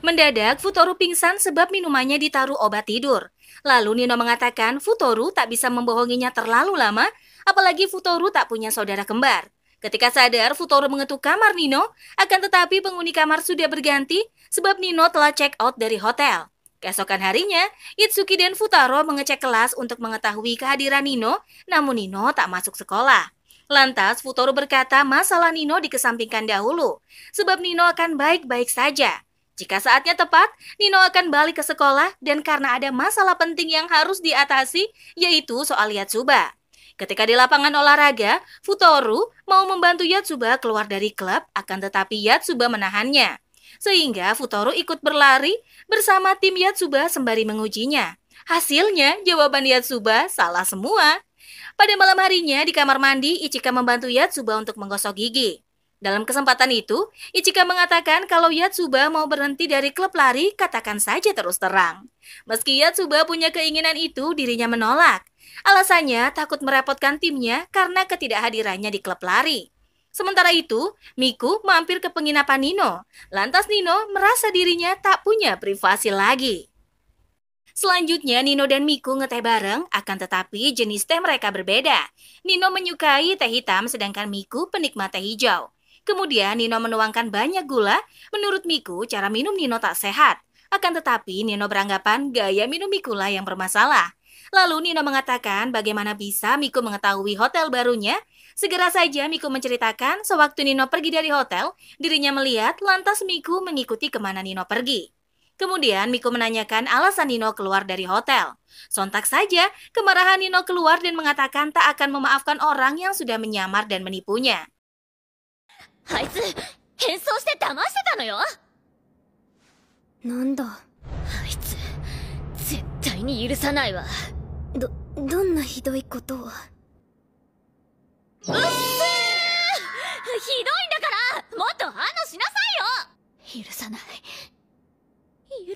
S3: Mendadak, Futaro pingsan sebab minumannya ditaruh obat tidur. Lalu Nino mengatakan Futaro tak bisa membohonginya terlalu lama, apalagi Futaro tak punya saudara kembar. Ketika sadar, Futaro mengetuk kamar Nino, akan tetapi penghuni kamar sudah berganti sebab Nino telah check out dari hotel. Keesokan harinya, Itsuki dan Futaro mengecek kelas untuk mengetahui kehadiran Nino, namun Nino tak masuk sekolah. Lantas, Futaro berkata masalah Nino dikesampingkan dahulu, sebab Nino akan baik-baik saja. Jika saatnya tepat, Nino akan balik ke sekolah dan karena ada masalah penting yang harus diatasi, yaitu soal Yatsuba. Ketika di lapangan olahraga, Futaro mau membantu Yatsuba keluar dari klub, akan tetapi Yatsuba menahannya. Sehingga Futaro ikut berlari bersama tim Yatsuba sembari mengujinya. Hasilnya, jawaban Yatsuba salah semua. Pada malam harinya, di kamar mandi, Ichika membantu Yatsuba untuk menggosok gigi. Dalam kesempatan itu, Ichika mengatakan kalau Yatsuba mau berhenti dari klub lari, katakan saja terus terang. Meski Yatsuba punya keinginan itu, dirinya menolak. Alasannya takut merepotkan timnya karena ketidakhadirannya di klub lari. Sementara itu, Miku mampir ke penginapan Nino. Lantas Nino merasa dirinya tak punya privasi lagi. Selanjutnya, Nino dan Miku ngeteh bareng, akan tetapi jenis teh mereka berbeda. Nino menyukai teh hitam, sedangkan Miku penikmat teh hijau. Kemudian Nino menuangkan banyak gula. Menurut Miku, cara minum Nino tak sehat. Akan tetapi Nino beranggapan gaya minum Miku lah yang bermasalah. Lalu Nino mengatakan bagaimana bisa Miku mengetahui hotel barunya. Segera saja Miku menceritakan sewaktu Nino pergi dari hotel, dirinya melihat lantas Miku mengikuti kemana Nino pergi. Kemudian Miku menanyakan alasan Nino keluar dari hotel. Sontak saja kemarahan Nino keluar dan mengatakan tak akan memaafkan orang yang sudah menyamar dan menipunya.
S2: あいつ変装して騙してたのよ。
S5: なんだ。
S2: あいつ絶対に許さないわ。
S5: どんなひどいことを。
S2: うっせー、ひどいんだからもっと反応しなさいよ。許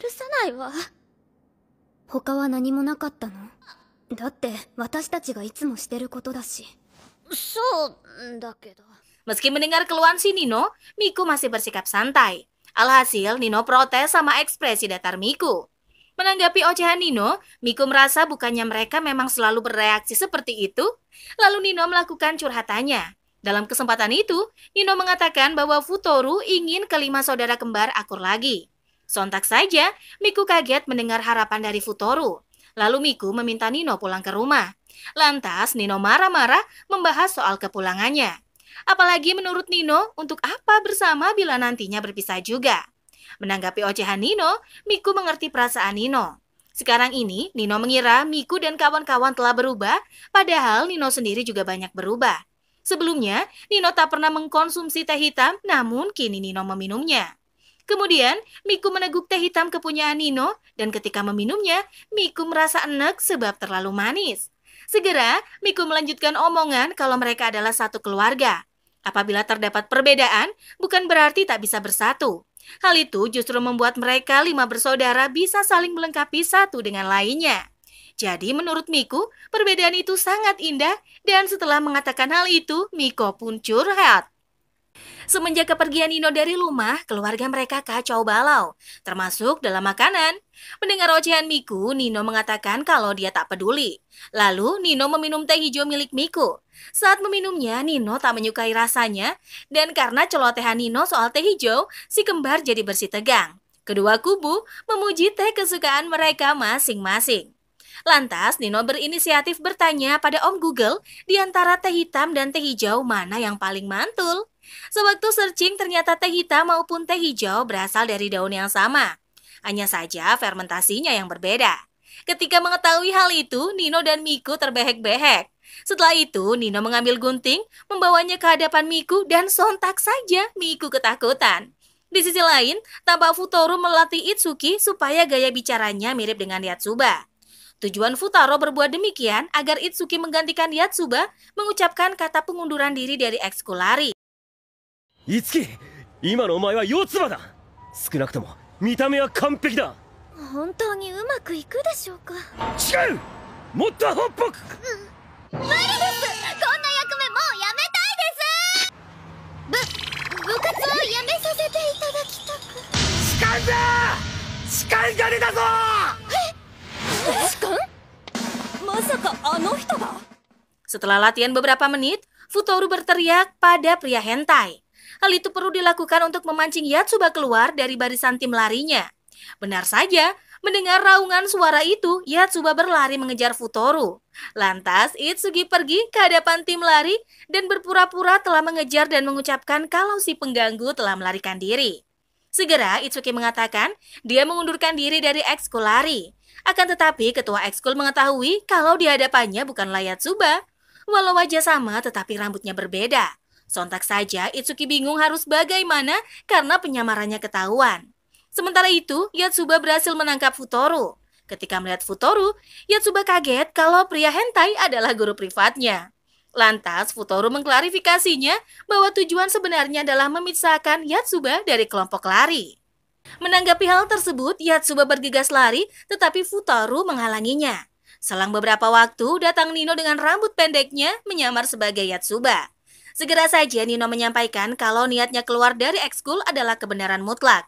S2: さないわ。
S5: 他は何もなかったの？だって私たちがいつもしてることだし。
S2: そうだけど。
S3: Meski mendengar keluhan si Nino, Miku masih bersikap santai. Alhasil, Nino protes sama ekspresi datar Miku. Menanggapi ocehan Nino, Miku merasa bukannya mereka memang selalu bereaksi seperti itu. Lalu Nino melakukan curhatannya. Dalam kesempatan itu, Nino mengatakan bahwa Futaro ingin kelima saudara kembar akur lagi. Sontak saja, Miku kaget mendengar harapan dari Futaro. Lalu Miku meminta Nino pulang ke rumah. Lantas, Nino marah-marah membahas soal kepulangannya. Apalagi menurut Nino, untuk apa bersama bila nantinya berpisah juga? Menanggapi ocehan Nino, Miku mengerti perasaan Nino. Sekarang ini, Nino mengira Miku dan kawan-kawan telah berubah, padahal Nino sendiri juga banyak berubah. Sebelumnya, Nino tak pernah mengkonsumsi teh hitam, namun kini Nino meminumnya. Kemudian, Miku meneguk teh hitam kepunyaan Nino, dan ketika meminumnya, Miku merasa enek sebab terlalu manis. Segera, Miku melanjutkan omongan kalau mereka adalah satu keluarga. Apabila terdapat perbedaan, bukan berarti tak bisa bersatu. Hal itu justru membuat mereka 5 bersaudara bisa saling melengkapi satu dengan lainnya. Jadi menurut Miku, perbedaan itu sangat indah dan setelah mengatakan hal itu, Miko pun curhat. Semenjak kepergian Nino dari rumah, keluarga mereka kacau balau, termasuk dalam makanan. Mendengar ocehan Miku, Nino mengatakan kalau dia tak peduli. Lalu Nino meminum teh hijau milik Miku. Saat meminumnya, Nino tak menyukai rasanya, dan karena celotehan Nino soal teh hijau, si kembar jadi bersih tegang. Kedua kubu memuji teh kesukaan mereka masing-masing. Lantas, Nino berinisiatif bertanya pada Om Google di antara teh hitam dan teh hijau mana yang paling mantul. Sewaktu searching, ternyata teh hitam maupun teh hijau berasal dari daun yang sama. Hanya saja fermentasinya yang berbeda. Ketika mengetahui hal itu, Nino dan Miku terbehek-behek. Setelah itu, Nino mengambil gunting, membawanya ke hadapan Miku dan sontak saja Miku ketakutan. Di sisi lain, tampak Futaro melatih Itsuki supaya gaya bicaranya mirip dengan Yatsuba. Tujuan Futaro berbuat demikian agar Itsuki menggantikan Yatsuba mengucapkan kata pengunduran diri dari ekskul lari.
S1: Itsuki, 今のお前は四つ葉だ。少なくとも見た目は完璧だ。
S2: 本当にうまくいくでしょうか。
S1: 違う。もっとほっぽく。
S2: 無理です。こんな役目もうやめたいです。部活をやめさせていただきたく。
S1: 痴漢だ。痴漢が出たぞ。
S5: 痴漢？まさかあの人が？
S3: Setelah latihan beberapa menit, Futaro berteriak pada pria hentai. Hal itu perlu dilakukan untuk memancing Yatsuba keluar dari barisan tim larinya. Benar saja, mendengar raungan suara itu, Yatsuba berlari mengejar Futaro. Lantas, Itsuki pergi ke hadapan tim lari dan berpura-pura telah mengejar dan mengucapkan kalau si pengganggu telah melarikan diri. Segera, Itsuki mengatakan dia mengundurkan diri dari ekskul lari. Akan tetapi, ketua ekskul mengetahui kalau di hadapannya bukanlah Yatsuba. Walau wajah sama, tetapi rambutnya berbeda. Sontak saja, Itsuki bingung harus bagaimana karena penyamarannya ketahuan. Sementara itu, Yatsuba berhasil menangkap Futaro. Ketika melihat Futaro, Yatsuba kaget kalau pria hentai adalah guru privatnya. Lantas, Futaro mengklarifikasinya bahwa tujuan sebenarnya adalah memisahkan Yatsuba dari kelompok lari. Menanggapi hal tersebut, Yatsuba bergegas lari, tetapi Futaro menghalanginya. Selang beberapa waktu, datang Nino dengan rambut pendeknya menyamar sebagai Yatsuba. Segera saja Nino menyampaikan kalau niatnya keluar dari ekskul adalah kebenaran mutlak.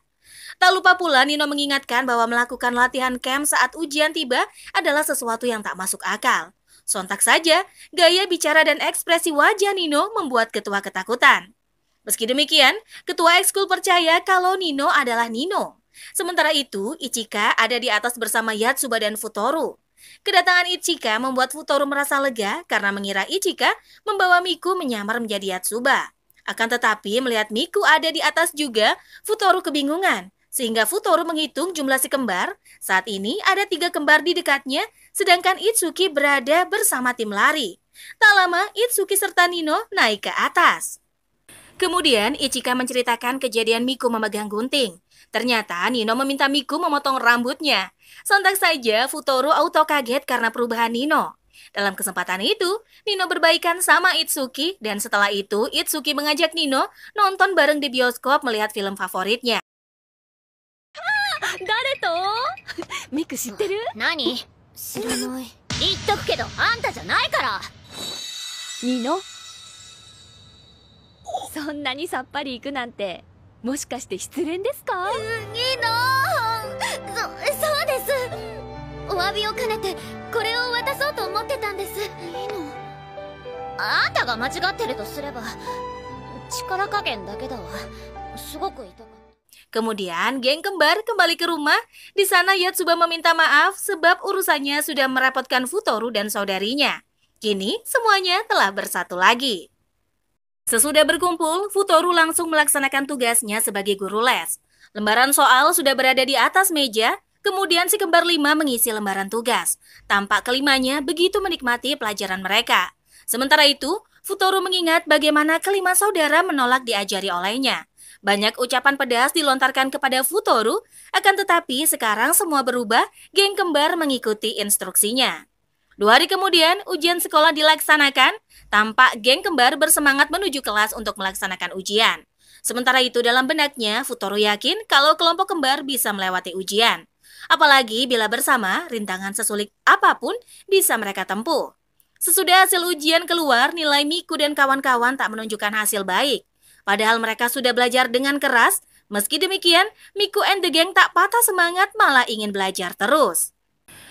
S3: Tak lupa pula Nino mengingatkan bahwa melakukan latihan camp saat ujian tiba adalah sesuatu yang tak masuk akal. Sontak saja, gaya bicara dan ekspresi wajah Nino membuat ketua ketakutan. Meski demikian, ketua ekskul percaya kalau Nino adalah Nino. Sementara itu, Ichika ada di atas bersama Yatsuba dan Futaro. Kedatangan Ichika membuat Futaro merasa lega karena mengira Ichika membawa Miku menyamar menjadi Yatsuba. Akan tetapi melihat Miku ada di atas juga, Futaro kebingungan. Sehingga Futaro menghitung jumlah si kembar. Saat ini ada 3 kembar di dekatnya, sedangkan Itsuki berada bersama tim lari. Tak lama, Itsuki serta Nino naik ke atas. Kemudian Ichika menceritakan kejadian Miku memegang gunting. Ternyata Nino meminta Miku memotong rambutnya. Sontak saja Futaro auto kaget karena perubahan Nino. Dalam kesempatan itu, Nino berbaikan sama Itsuki dan setelah itu Itsuki mengajak Nino nonton bareng di bioskop melihat film favoritnya.
S5: 誰と？ミク知ってる？
S2: 何？知らない。言っとくけどあんたじゃないから。
S5: ニノ？そんなにさっぱりいくなんて、もしかして失恋ですか？
S2: ニノ！そうです。お詫びを兼ねてこれを渡そうと思ってたんです。ニノ。あんたが間違ってるとすれば力加減だけだわ。すごく痛かった。
S3: Kemudian, geng kembar kembali ke rumah. Di sana Yatsuba meminta maaf sebab urusannya sudah merepotkan Futaro dan saudarinya. Kini, semuanya telah bersatu lagi. Sesudah berkumpul, Futaro langsung melaksanakan tugasnya sebagai guru les. Lembaran soal sudah berada di atas meja, kemudian si kembar 5 mengisi lembaran tugas. Tampak kelimanya begitu menikmati pelajaran mereka. Sementara itu, Futoru mengingat bagaimana kelima saudara menolak diajari olehnya. Banyak ucapan pedas dilontarkan kepada Futoru, akan tetapi sekarang semua berubah, geng kembar mengikuti instruksinya. 2 hari kemudian, ujian sekolah dilaksanakan, tampak geng kembar bersemangat menuju kelas untuk melaksanakan ujian. Sementara itu dalam benaknya, Futoru yakin kalau kelompok kembar bisa melewati ujian. Apalagi bila bersama, rintangan sesulit apapun bisa mereka tempuh. Sesudah hasil ujian keluar, nilai Miku dan kawan-kawan tak menunjukkan hasil baik. Padahal mereka sudah belajar dengan keras, meski demikian, Miku and the Gang tak patah semangat malah ingin belajar terus.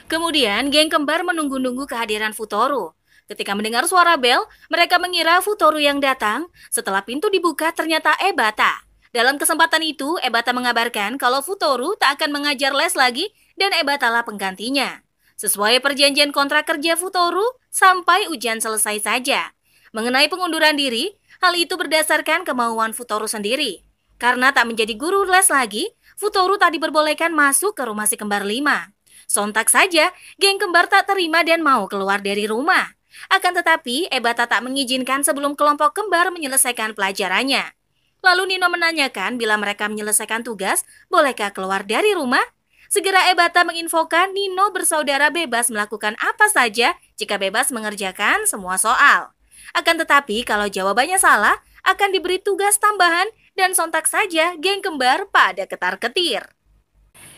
S3: Kemudian, geng kembar menunggu-nunggu kehadiran Futoru. Ketika mendengar suara bel, mereka mengira Futoru yang datang. Setelah pintu dibuka, ternyata Ebata. Dalam kesempatan itu, Ebata mengabarkan kalau Futoru tak akan mengajar les lagi dan Ebata lah penggantinya. Sesuai perjanjian kontrak kerja Futoru, sampai ujian selesai saja. Mengenai pengunduran diri, hal itu berdasarkan kemauan Futoru sendiri. Karena tak menjadi guru les lagi, Futoru tak diperbolehkan masuk ke rumah si kembar 5. Sontak saja, geng kembar tak terima dan mau keluar dari rumah. Akan tetapi, Ebata tak mengizinkan sebelum kelompok kembar menyelesaikan pelajarannya. Lalu Nino menanyakan bila mereka menyelesaikan tugas, bolehkah keluar dari rumah? Segera Ebata menginfokan Nino bersaudara bebas melakukan apa saja jika bebas mengerjakan semua soal. Akan tetapi, kalau jawabannya salah, akan diberi tugas tambahan dan sontak saja geng kembar pada ketar-ketir.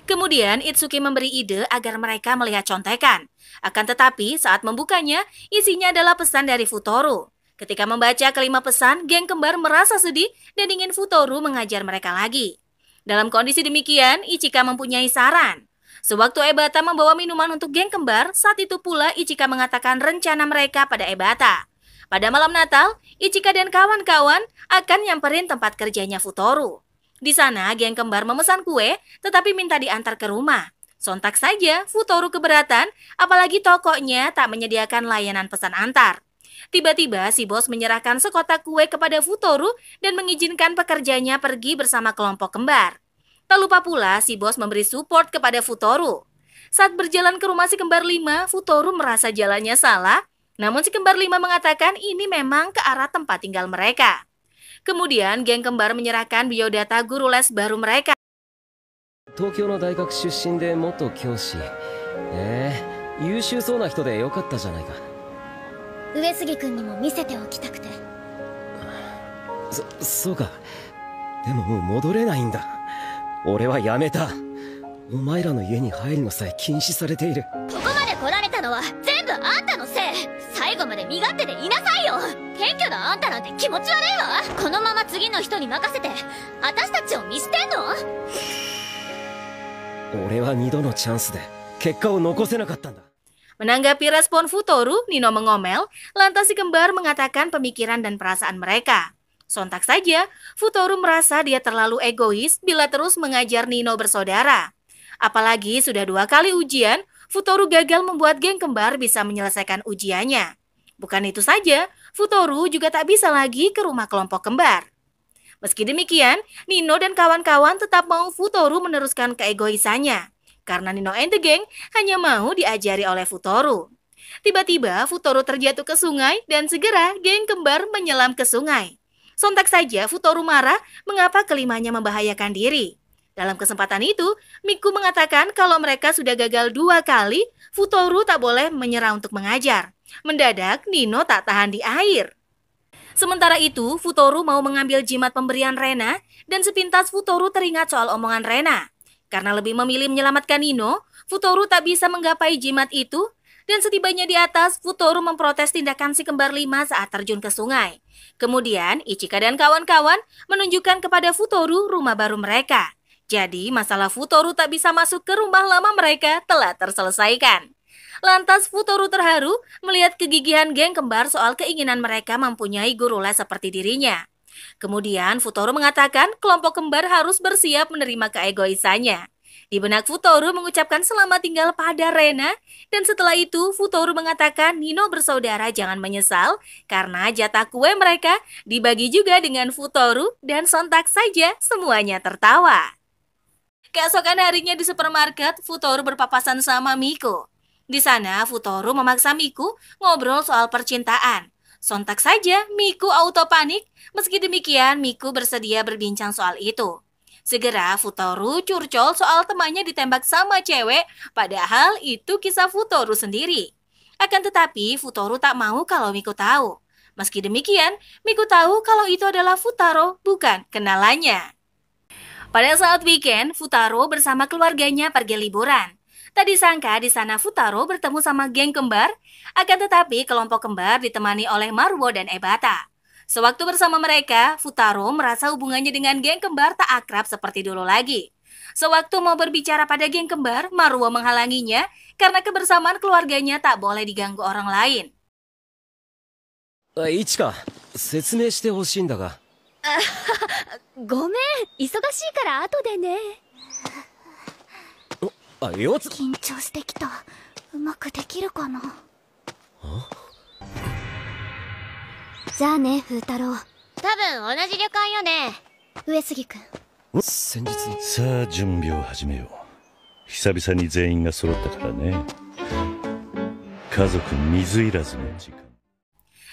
S3: Kemudian Itsuki memberi ide agar mereka melihat contekan. Akan tetapi saat membukanya, isinya adalah pesan dari Futoru. Ketika membaca kelima pesan, geng kembar merasa sedih dan ingin Futoru mengajar mereka lagi. Dalam kondisi demikian, Ichika mempunyai saran. Sewaktu Ebata membawa minuman untuk geng kembar, saat itu pula Ichika mengatakan rencana mereka pada Ebata. Pada malam Natal, Ichika dan kawan-kawan akan nyamperin tempat kerjanya Futoru. Di sana, geng kembar memesan kue, tetapi minta diantar ke rumah. Sontak saja, Futoru keberatan, apalagi tokonya tak menyediakan layanan pesan antar. Tiba-tiba, si bos menyerahkan sekotak kue kepada Futoru dan mengizinkan pekerjanya pergi bersama kelompok kembar. Tak lupa pula, si bos memberi support kepada Futoru. Saat berjalan ke rumah si kembar 5, Futoru merasa jalannya salah, namun si kembar 5 mengatakan ini memang ke arah tempat tinggal mereka. Kemudian, geng kembar menyerahkan biodata guru les baru mereka.
S1: 東京の大学出身で元教師。優秀そうな人でよかったじゃないか。
S2: 上杉君にも見せておきたくて。
S1: そうか。でももう戻れないんだ。俺はやめた。お前らの家に入るのさえ禁止されている。
S2: ここまで来られたのは全部あんたのせい。最後まで身勝手でいなさいよ。謙虚なあんたなんて気持ち悪いわ。このまま次の人に任せて私たちを見捨てんの？
S1: 俺は2度のチャンスで結果を残せなかったんだ。
S3: Menanggapi respon Futoru, Nino mengomel, lantas si kembar mengatakan pemikiran dan perasaan mereka. Sontak saja, Futoru merasa dia terlalu egois bila terus mengajar Nino bersaudara. Apalagi sudah 2 kali ujian, Futoru gagal membuat geng kembar bisa menyelesaikan ujiannya. Bukan itu saja, Futoru juga tak bisa lagi ke rumah kelompok kembar. Meski demikian, Nino dan kawan-kawan tetap mau Futoru meneruskan keegoisannya. Karena Nino and the Gang hanya mau diajari oleh Futoru. Tiba-tiba Futoru terjatuh ke sungai dan segera geng kembar menyelam ke sungai. Sontak saja Futoru marah mengapa kelimanya membahayakan diri. Dalam kesempatan itu, Miku mengatakan kalau mereka sudah gagal 2 kali, Futoru tak boleh menyerah untuk mengajar. Mendadak Nino tak tahan di air. Sementara itu, Futoru mau mengambil jimat pemberian Rena dan sepintas Futoru teringat soal omongan Rena. Karena lebih memilih menyelamatkan Nino, Futoru tak bisa menggapai jimat itu dan setibanya di atas, Futoru memprotes tindakan si kembar 5 saat terjun ke sungai. Kemudian, Ichika dan kawan-kawan menunjukkan kepada Futoru rumah baru mereka. Jadi, masalah Futoru tak bisa masuk ke rumah lama mereka telah terselesaikan. Lantas Futoru terharu melihat kegigihan geng kembar soal keinginan mereka mempunyai guru les seperti dirinya. Kemudian Futoru mengatakan kelompok kembar harus bersiap menerima keegoisannya. Di benak Futoru mengucapkan selamat tinggal pada Rena, dan setelah itu Futoru mengatakan Nino bersaudara jangan menyesal karena jatah kue mereka dibagi juga dengan Futoru dan sontak saja semuanya tertawa. Keesokan harinya di supermarket, Futoru berpapasan sama Miku. Di sana, Futoru memaksa Miku ngobrol soal percintaan. Sontak saja Miku auto panik. Meski demikian, Miku bersedia berbincang soal itu. Segera Futoru curcol soal temannya ditembak sama cewek, padahal itu kisah Futoru sendiri. Akan tetapi, Futoru tak mau kalau Miku tahu. Meski demikian, Miku tahu kalau itu adalah Futaro, bukan kenalannya. Pada saat weekend, Futaro bersama keluarganya pergi liburan. Tak disangka di sana Futaro bertemu sama geng kembar, akan tetapi kelompok kembar ditemani oleh Maruo dan Ebata. Sewaktu bersama mereka, Futaro merasa hubungannya dengan geng kembar tak akrab seperti dulu lagi. Sewaktu mau berbicara pada geng kembar, Maruo menghalanginya karena kebersamaan keluarganya tak boleh diganggu orang lain.
S1: Ichika, 説明してほしいんだが。
S5: ごめん、忙しいから後でね。
S1: よつ。
S2: 緊張してきた。うまくできるかな。じゃあね、風太郎。多分同じ旅館よね、上杉くん。
S1: 先日。
S7: さあ準備を始めよう。久々に全員が揃ったからね。家族水入らずの時間。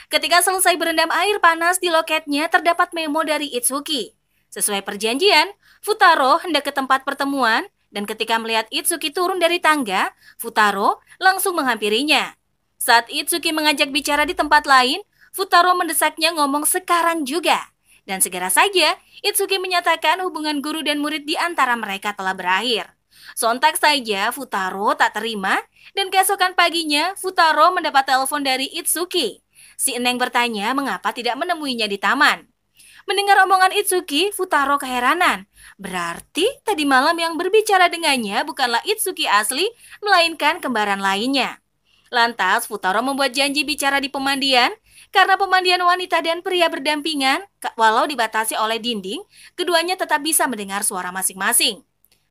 S3: Ketika selesai berendam air panas di loketnya, terdapat memo dari Itsuki. Sesuai perjanjian, Futaro hendak ke tempat pertemuan, dan ketika melihat Itsuki turun dari tangga, Futaro langsung menghampirinya. Saat Itsuki mengajak bicara di tempat lain, Futaro mendesaknya ngomong sekarang juga. Dan segera saja, Itsuki menyatakan hubungan guru dan murid di antara mereka telah berakhir. Sontak saja Futaro tak terima, dan keesokan paginya Futaro mendapat telepon dari Itsuki. Si Eneng bertanya mengapa tidak menemuinya di taman. Mendengar omongan Itsuki, Futaro keheranan. Berarti tadi malam yang berbicara dengannya bukanlah Itsuki asli, melainkan kembaran lainnya. Lantas Futaro membuat janji bicara di pemandian. Karena pemandian wanita dan pria berdampingan, walau dibatasi oleh dinding, keduanya tetap bisa mendengar suara masing-masing.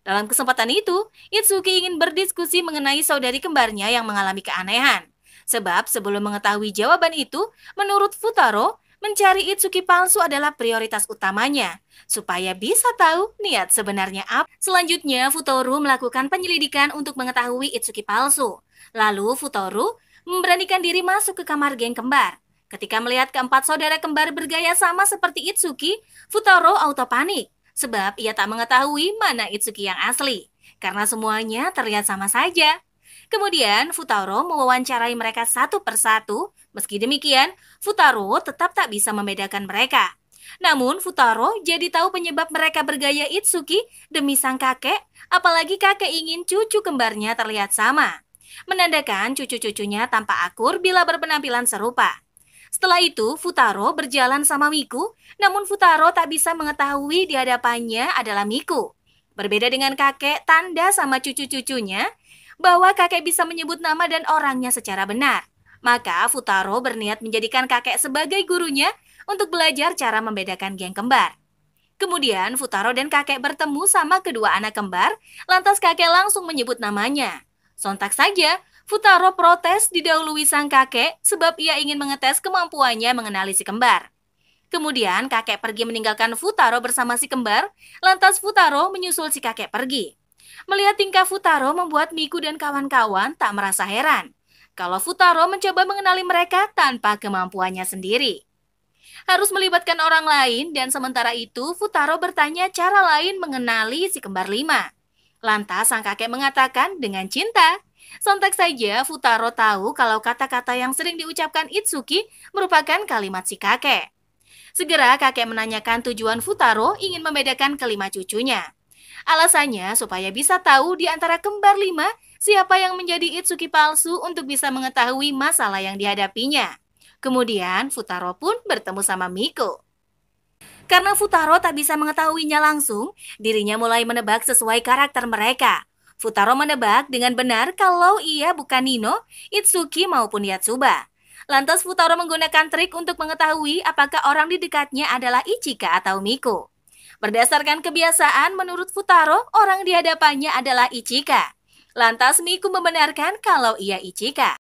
S3: Dalam kesempatan itu, Itsuki ingin berdiskusi mengenai saudari kembarnya yang mengalami keanehan. Sebab sebelum mengetahui jawaban itu, menurut Futaro, mencari Itsuki palsu adalah prioritas utamanya, supaya bisa tahu niat sebenarnya apa. Selanjutnya, Futaro melakukan penyelidikan untuk mengetahui Itsuki palsu. Lalu Futaro memberanikan diri masuk ke kamar geng kembar. Ketika melihat keempat saudara kembar bergaya sama seperti Itsuki, Futaro auto panik, sebab ia tak mengetahui mana Itsuki yang asli, karena semuanya terlihat sama saja. Kemudian Futaro mewawancarai mereka satu persatu. Meski demikian, Futaro tetap tak bisa membedakan mereka. Namun Futaro jadi tahu penyebab mereka bergaya Itsuki demi sang kakek, apalagi kakek ingin cucu kembarnya terlihat sama. Menandakan cucu-cucunya tampak akur bila berpenampilan serupa. Setelah itu, Futaro berjalan sama Miku, namun Futaro tak bisa mengetahui di hadapannya adalah Miku. Berbeda dengan kakek, tanda sama cucu-cucunya, bahwa kakek bisa menyebut nama dan orangnya secara benar. Maka Futaro berniat menjadikan kakek sebagai gurunya untuk belajar cara membedakan geng kembar. Kemudian Futaro dan kakek bertemu sama kedua anak kembar, lantas kakek langsung menyebut namanya. Sontak saja, Futaro protes didahului sang kakek sebab ia ingin mengetes kemampuannya mengenali si kembar. Kemudian kakek pergi meninggalkan Futaro bersama si kembar, lantas Futaro menyusul si kakek pergi. Melihat tingkah Futaro membuat Miku dan kawan-kawan tak merasa heran kalau Futaro mencoba mengenali mereka tanpa kemampuannya sendiri. Harus melibatkan orang lain dan sementara itu Futaro bertanya cara lain mengenali si kembar 5. Lantas sang kakek mengatakan dengan cinta. Sontak saja Futaro tahu kalau kata-kata yang sering diucapkan Itsuki merupakan kalimat si kakek. Segera kakek menanyakan tujuan Futaro ingin membedakan kelima cucunya. Alasannya supaya bisa tahu di antara kembar 5 siapa yang menjadi Itsuki palsu untuk bisa mengetahui masalah yang dihadapinya. Kemudian Futaro pun bertemu sama Miku. Karena Futaro tak bisa mengetahuinya langsung, dirinya mulai menebak sesuai karakter mereka. Futaro menebak dengan benar kalau ia bukan Nino, Itsuki maupun Yatsuba. Lantas Futaro menggunakan trik untuk mengetahui apakah orang di dekatnya adalah Ichika atau Miku. Berdasarkan kebiasaan, menurut Futaro, orang di hadapannya adalah Ichika. Lantas Miku membenarkan kalau ia Ichika.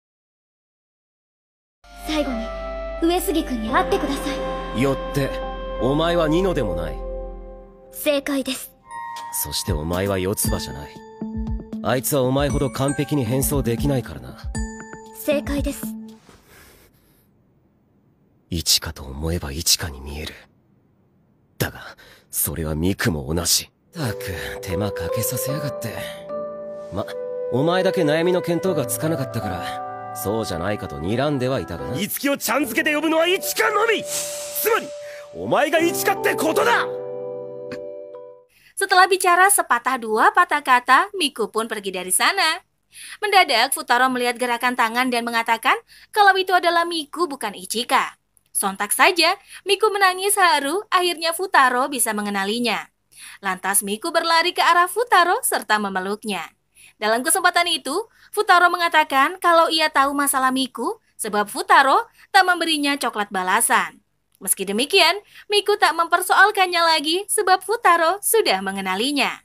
S2: 最後に上杉君に会ってください。
S1: よって、お前はニノでもない。
S2: 正解です。
S1: そしてお前は四つ葉じゃない。あいつはお前ほど完璧に変装できないからな。
S2: 正解です。
S1: イチカと思えばイチカに見える。だが、それはミクも同じ。たく、手間かけさせやがって。お前だけ悩みの見当がつかなかったから、そうじゃないかと睨んではいたがな。
S6: いつきをちゃん付けで呼ぶのはイチカのみ。つまり、お前がイチカってことだ。
S3: Setelah bicara sepatah dua patah kata, Miku pun pergi dari sana. Mendadak, Futaro melihat gerakan tangan dan mengatakan kalau itu adalah Miku bukan Ichika. Sontak saja, Miku menangis haru, akhirnya Futaro bisa mengenalinya. Lantas Miku berlari ke arah Futaro serta memeluknya. Dalam kesempatan itu, Futaro mengatakan kalau ia tahu masalah Miku sebab Futaro tak memberinya coklat balasan. Meski demikian, Miku tak mempersoalkannya lagi sebab Futaro sudah mengenalinya.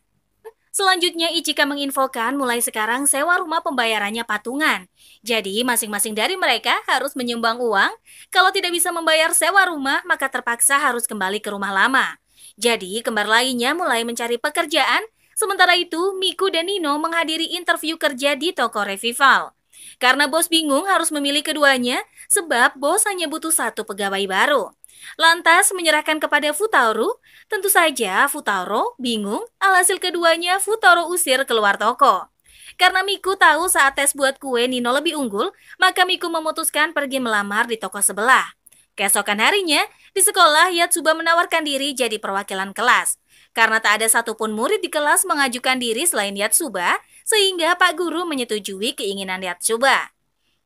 S3: Selanjutnya, Ichika menginfokan mulai sekarang sewa rumah pembayarannya patungan. Jadi, masing-masing dari mereka harus menyumbang uang. Kalau tidak bisa membayar sewa rumah, maka terpaksa harus kembali ke rumah lama. Jadi, kembar lainnya mulai mencari pekerjaan. Sementara itu, Miku dan Nino menghadiri interview kerja di toko Revival. Karena bos bingung harus memilih keduanya, sebab bos hanya butuh satu pegawai baru. Lantas menyerahkan kepada Futaro. Tentu saja Futaro bingung, alhasil keduanya Futaro usir keluar toko. Karena Miku tahu saat tes buat kue Nino lebih unggul, maka Miku memutuskan pergi melamar di toko sebelah. Keesokan harinya, di sekolah Yatsuba menawarkan diri jadi perwakilan kelas. Karena tak ada satupun murid di kelas mengajukan diri selain Yatsuba, sehingga Pak Guru menyetujui keinginan Yatsuba.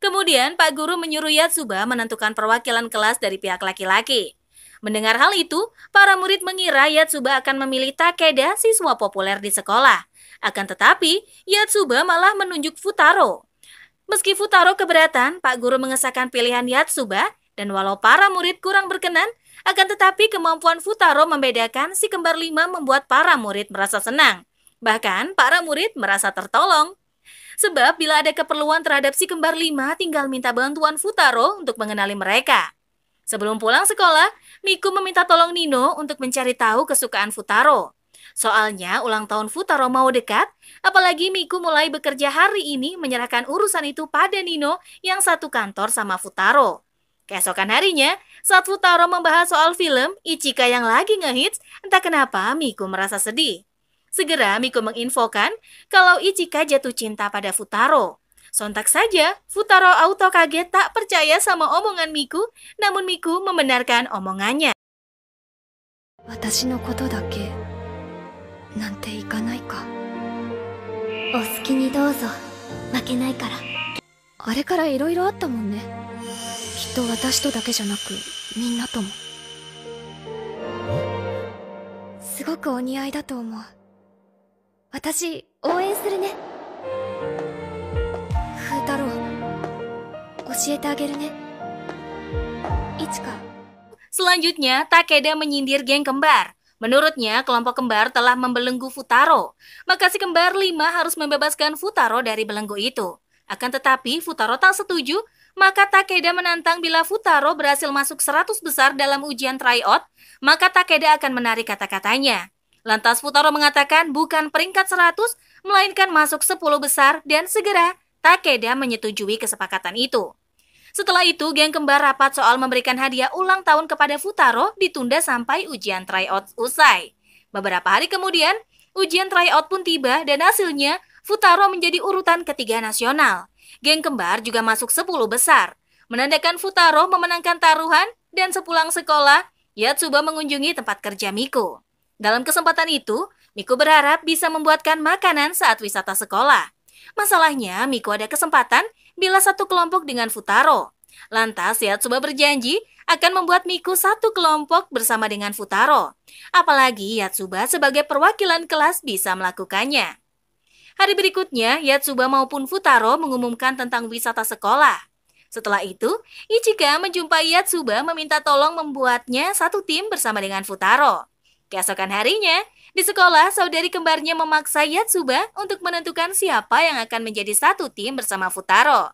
S3: Kemudian Pak Guru menyuruh Yatsuba menentukan perwakilan kelas dari pihak laki-laki. Mendengar hal itu, para murid mengira Yatsuba akan memilih Takeda, siswa populer di sekolah. Akan tetapi, Yatsuba malah menunjuk Futaro. Meski Futaro keberatan, Pak Guru mengesahkan pilihan Yatsuba, dan walau para murid kurang berkenan, akan tetapi kemampuan Futaro membedakan si kembar lima membuat para murid merasa senang. Bahkan, para murid merasa tertolong. Sebab bila ada keperluan terhadap si kembar lima, tinggal minta bantuan Futaro untuk mengenali mereka. Sebelum pulang sekolah, Miku meminta tolong Nino untuk mencari tahu kesukaan Futaro. Soalnya ulang tahun Futaro mau dekat, apalagi Miku mulai bekerja hari ini menyerahkan urusan itu pada Nino yang satu kantor sama Futaro. Keesokan harinya, saat Futaro membahas soal film Ichika yang lagi ngehits, entah kenapa Miku merasa sedih. Segera Miku menginfokan kalau Ichika jatuh cinta pada Futaro. Sontak saja, Futaro auto kaget tak percaya sama omongan Miku, namun Miku membenarkan omongannya.
S5: 私のことだけなんていかないか。
S2: お好きにどうぞ、負けないから。
S5: あれからいろいろあったもんね。きっと私とだけじゃなくみんなとも。すごくお似合いだと思う。私応援するね。風太郎、教えてあげるね。いちか。
S3: Selanjutnya, Takeda menyindir geng kembar. Menurutnya, kelompok kembar telah membelenggu Futaro. Maka si kembar lima harus membebaskan Futaro dari belenggu itu. Akan tetapi, Futaro tak setuju, maka Takeda menantang bila Futaro berhasil masuk 100 besar dalam ujian tryout, maka Takeda akan menarik kata-katanya. Lantas Futaro mengatakan bukan peringkat 100, melainkan masuk 10 besar dan segera Takeda menyetujui kesepakatan itu. Setelah itu, geng kembar rapat soal memberikan hadiah ulang tahun kepada Futaro ditunda sampai ujian tryout usai. Beberapa hari kemudian, ujian tryout pun tiba dan hasilnya Futaro menjadi urutan ketiga nasional. Geng kembar juga masuk 10 besar. Menandakan Futaro memenangkan taruhan dan sepulang sekolah, Yatsuba mengunjungi tempat kerja Miku. Dalam kesempatan itu, Miku berharap bisa membuatkan makanan saat wisata sekolah. Masalahnya, Miku ada kesempatan bila satu kelompok dengan Futaro. Lantas, Yatsuba berjanji akan membuat Miku satu kelompok bersama dengan Futaro. Apalagi Yatsuba sebagai perwakilan kelas bisa melakukannya. Hari berikutnya, Yatsuba maupun Futaro mengumumkan tentang wisata sekolah. Setelah itu, Ichika menjumpai Yatsuba meminta tolong membuatnya satu tim bersama dengan Futaro. Keesokan harinya, di sekolah, saudari kembarnya memaksa Yatsuba untuk menentukan siapa yang akan menjadi satu tim bersama Futaro.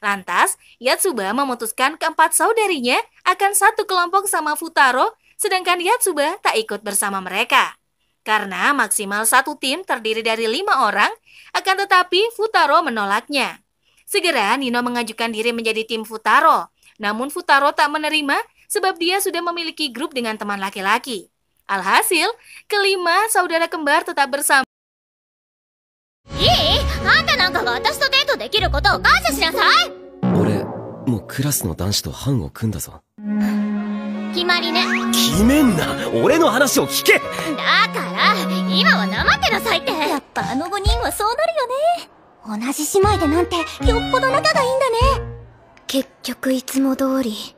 S3: Lantas, Yatsuba memutuskan keempat saudarinya akan satu kelompok sama Futaro, sedangkan Yatsuba tak ikut bersama mereka. Karena maksimal satu tim terdiri dari 5 orang, akan tetapi Futaro menolaknya. Segera Nino mengajukan diri menjadi tim Futaro, namun Futaro tak menerima sebab dia sudah memiliki grup dengan teman laki-laki. Alhasil, kelima saudara kembar tetap bersama.
S2: あんたなんかが私とデートできることを感謝しなさい。
S1: 俺、もうクラスの男子と班を組んだぞ。
S2: 決まりね。
S6: 決めんな。俺の話を聞け。
S2: だから今は黙ってなさいって。やっぱあの5人はそうなるよね。同じ姉妹でなんてよっぽど仲がいいんだね。結局いつも通り。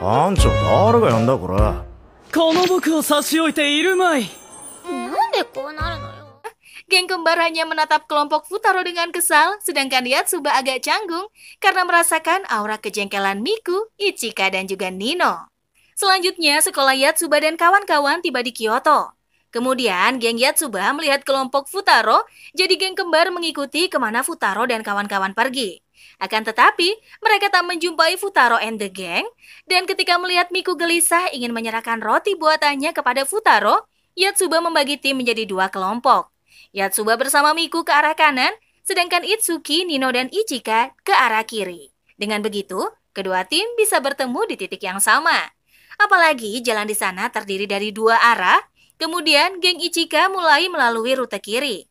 S8: あんちゃん誰がやんだこれ。
S4: この僕を差し置いているまい。
S2: なんでこうなるのよ。
S3: Geng kembar hanya menatap kelompok Futaro dengan kesal, sedangkan Yatsuba agak canggung karena merasakan aura kejengkelan Miku, Ichika, dan juga Nino. Selanjutnya, sekolah Yatsuba dan kawan-kawan tiba di Kyoto. Kemudian, geng Yatsuba melihat kelompok Futaro, jadi geng kembar mengikuti kemana Futaro dan kawan-kawan pergi. Akan tetapi, mereka tak menjumpai Futaro and the gang, dan ketika melihat Miku gelisah ingin menyerahkan roti buatannya kepada Futaro, Yatsuba membagi tim menjadi 2 kelompok. Yatsuba bersama Miku ke arah kanan, sedangkan Itsuki, Nino, dan Ichika ke arah kiri. Dengan begitu, kedua tim bisa bertemu di titik yang sama. Apalagi jalan di sana terdiri dari 2 arah, kemudian geng Ichika mulai melalui rute kiri.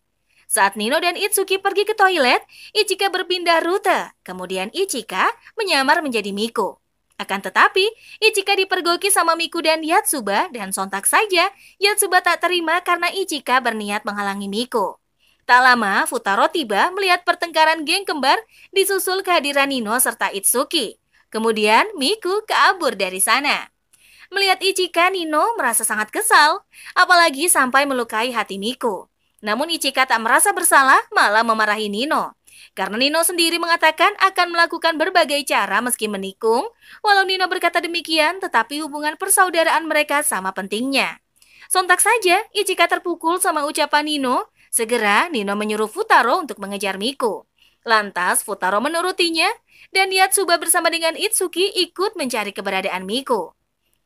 S3: Saat Nino dan Itsuki pergi ke toilet, Ichika berpindah rute, kemudian Ichika menyamar menjadi Miku. Akan tetapi, Ichika dipergoki sama Miku dan Yatsuba, dan sontak saja Yatsuba tak terima karena Ichika berniat menghalangi Miku. Tak lama, Futaro tiba melihat pertengkaran geng kembar disusul kehadiran Nino serta Itsuki. Kemudian, Miku kabur dari sana. Melihat Ichika, Nino merasa sangat kesal, apalagi sampai melukai hati Miku. Namun Ichika tak merasa bersalah, malah memarahi Nino. Karena Nino sendiri mengatakan akan melakukan berbagai cara meski menikung. Walau Nino berkata demikian, tetapi hubungan persaudaraan mereka sama pentingnya. Sontak saja, Ichika terpukul sama ucapan Nino. Segera, Nino menyuruh Futaro untuk mengejar Miku. Lantas, Futaro menurutinya, dan Yatsuba bersama dengan Itsuki ikut mencari keberadaan Miku.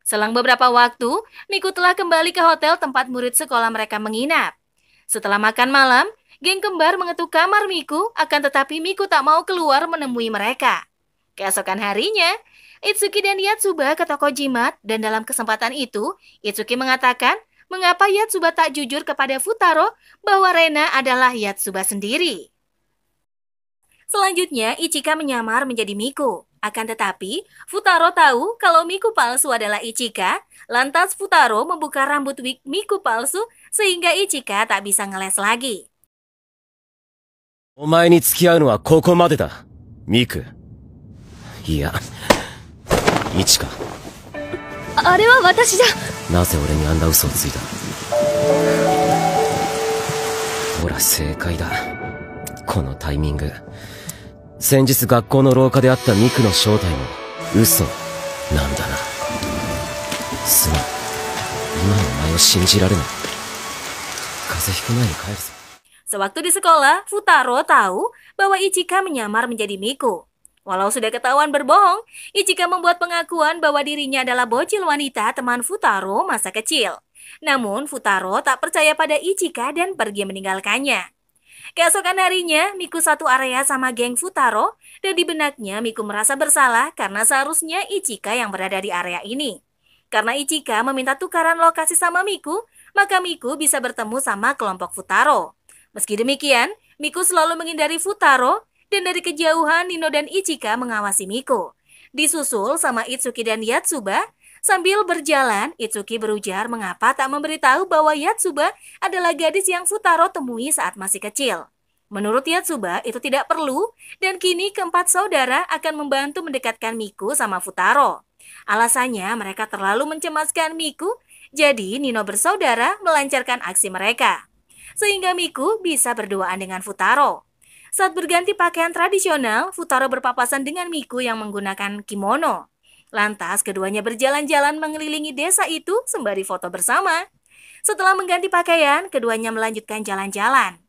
S3: Selang beberapa waktu, Miku telah kembali ke hotel tempat murid sekolah mereka menginap. Setelah makan malam, geng kembar mengetuk kamar Miku, akan tetapi Miku tak mau keluar menemui mereka. Keesokan harinya, Itsuki dan Yatsuba ke toko jimat, dan dalam kesempatan itu, Itsuki mengatakan mengapa Yatsuba tak jujur kepada Futaro bahwa Rena adalah Yatsuba sendiri. Selanjutnya, Ichika menyamar menjadi Miku. Akan tetapi, Futaro tahu kalau Miku palsu adalah Ichika, lantas Futaro membuka rambut wig Miku palsu sehingga Ichika tak bisa ngeles lagi.
S6: お前に付き合うのはここまでだ、ミク。いや、イチカ。
S5: あれは私じゃ。
S1: なぜ俺にあんな嘘をついた？ほら正解だ。このタイミング。先日学校の廊下で会ったミクの正体も嘘なんだな。すまん。今のお前を信じられない。風邪ひく前に帰るぞ。
S3: Sewaktu di sekolah, Futaro tahu bahwa Ichika menyamar menjadi Miku. Walau sudah ketahuan berbohong, Ichika membuat pengakuan bahwa dirinya adalah bocil wanita teman Futaro masa kecil. Namun, Futaro tak percaya pada Ichika dan pergi meninggalkannya. Keesokan harinya, Miku satu area sama geng Futaro, dan di benaknya Miku merasa bersalah karena seharusnya Ichika yang berada di area ini. Karena Ichika meminta tukaran lokasi sama Miku, maka Miku bisa bertemu sama kelompok Futaro. Meski demikian, Miku selalu menghindari Futaro, dan dari kejauhan Nino dan Ichika mengawasi Miku. Disusul sama Itsuki dan Yatsuba, sambil berjalan, Itsuki berujar mengapa tak memberitahu bahwa Yatsuba adalah gadis yang Futaro temui saat masih kecil. Menurut Yatsuba, itu tidak perlu, dan kini keempat saudara akan membantu mendekatkan Miku sama Futaro. Alasannya mereka terlalu mencemaskan Miku, jadi Nino bersaudara melancarkan aksi mereka. Sehingga Miku bisa berduaan dengan Futaro. Saat berganti pakaian tradisional, Futaro berpapasan dengan Miku yang menggunakan kimono. Lantas keduanya berjalan-jalan mengelilingi desa itu sembari foto bersama. Setelah mengganti pakaian, keduanya melanjutkan jalan-jalan.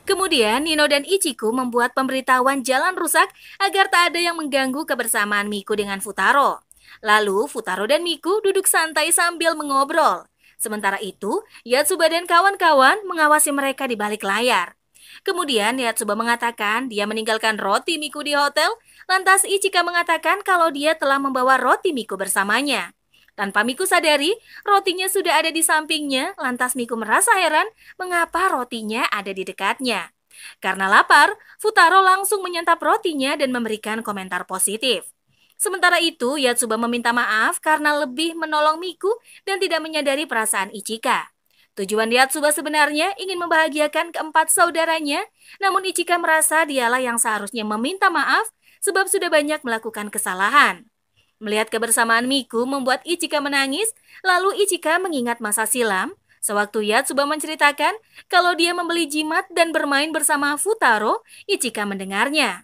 S3: Kemudian Nino dan Ichiku membuat pemberitahuan jalan rusak agar tak ada yang mengganggu kebersamaan Miku dengan Futaro. Lalu Futaro dan Miku duduk santai sambil mengobrol. Sementara itu, Yatsuba dan kawan-kawan mengawasi mereka di balik layar. Kemudian Yatsuba mengatakan dia meninggalkan roti Miku di hotel, Lantas Ichika mengatakan kalau dia telah membawa roti Miku bersamanya. Tanpa Miku sadari, rotinya sudah ada di sampingnya, lantas Miku merasa heran mengapa rotinya ada di dekatnya. Karena lapar, Futaro langsung menyantap rotinya dan memberikan komentar positif. Sementara itu, Yatsuba meminta maaf karena lebih menolong Miku dan tidak menyadari perasaan Ichika. Tujuan Yatsuba sebenarnya ingin membahagiakan keempat saudaranya, namun Ichika merasa dialah yang seharusnya meminta maaf sebab sudah banyak melakukan kesalahan. Melihat kebersamaan Miku membuat Ichika menangis, lalu Ichika mengingat masa silam, sewaktu Yatsuba menceritakan kalau dia membeli jimat dan bermain bersama Futaro, Ichika mendengarnya.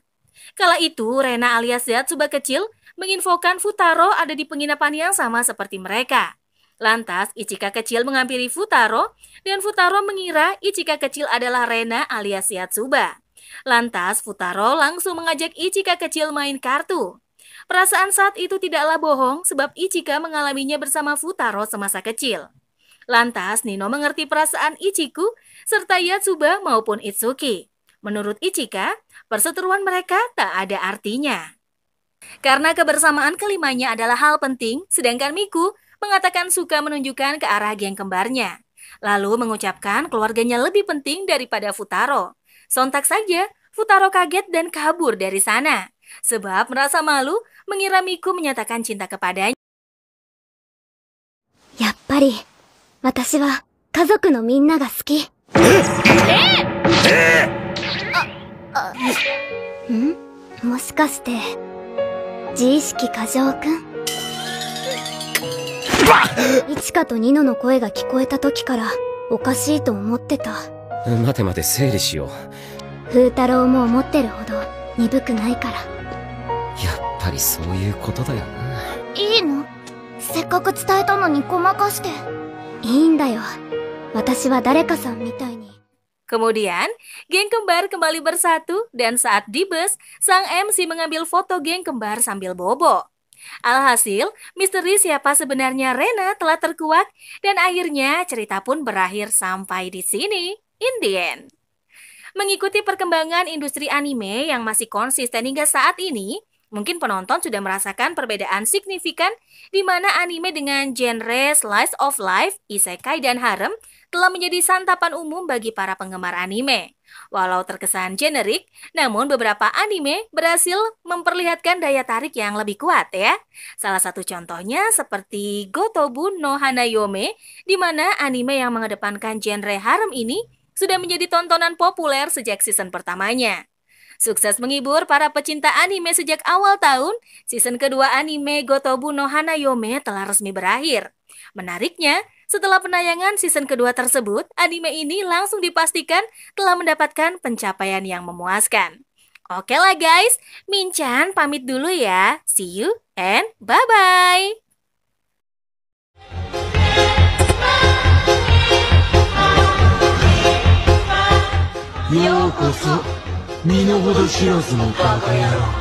S3: Kala itu, Rena alias Yatsuba kecil menginfokan Futaro ada di penginapan yang sama seperti mereka. Lantas, Ichika kecil menghampiri Futaro, dan Futaro mengira Ichika kecil adalah Rena alias Yatsuba. Lantas, Futaro langsung mengajak Ichika kecil main kartu. Perasaan saat itu tidaklah bohong sebab Ichika mengalaminya bersama Futaro semasa kecil. Lantas, Nino mengerti perasaan Ichiku serta Yatsuba maupun Itsuki. Menurut Ichika, perseteruan mereka tak ada artinya. Karena kebersamaan kelimanya adalah hal penting, sedangkan Miku mengatakan suka menunjukkan ke arah geng kembarnya. Lalu mengucapkan keluarganya lebih penting daripada Futaro. Sontak saja, Futaro kaget dan kabur dari sana. Sebab merasa malu mengira Miku menyatakan cinta kepadanya.
S2: やっぱり、私は家族のみんなが好き。もしかして、自意識過剰くん？イチカとニノの声が聞こえた時からおかしいと思ってた。
S6: 待て待て、整理しよう。
S2: 風太郎も思ってるほど鈍くないから。
S6: やっぱりそういうことだよな。
S2: いいの？せっかく伝えたのにごまかして。いいんだよ。私は誰かさんみたいに。
S3: Kemudian, geng kembar kembali bersatu dan saat di bus, sang MC mengambil foto geng kembar sambil bobo. Alhasil, misteri siapa sebenarnya Rena telah terkuak dan akhirnya cerita pun berakhir sampai di sini. In the end. Mengikuti perkembangan industri anime yang masih konsisten hingga saat ini, mungkin penonton sudah merasakan perbedaan signifikan di mana anime dengan genre slice of life, isekai, dan harem telah menjadi santapan umum bagi para penggemar anime. Walau terkesan generik, namun beberapa anime berhasil memperlihatkan daya tarik yang lebih kuat ya. Salah satu contohnya seperti Gotobu no Hanayome, di mana anime yang mengedepankan genre harem ini sudah menjadi tontonan populer sejak season pertamanya. Sukses menghibur para pecinta anime sejak awal tahun, season kedua anime Gotobu no Hanayome telah resmi berakhir. Menariknya, setelah penayangan season kedua tersebut, anime ini langsung dipastikan telah mendapatkan pencapaian yang memuaskan. Oke lah guys, Minchan pamit dulu ya. See you and bye-bye.
S9: ようこそ身の程知らずのバカ野郎。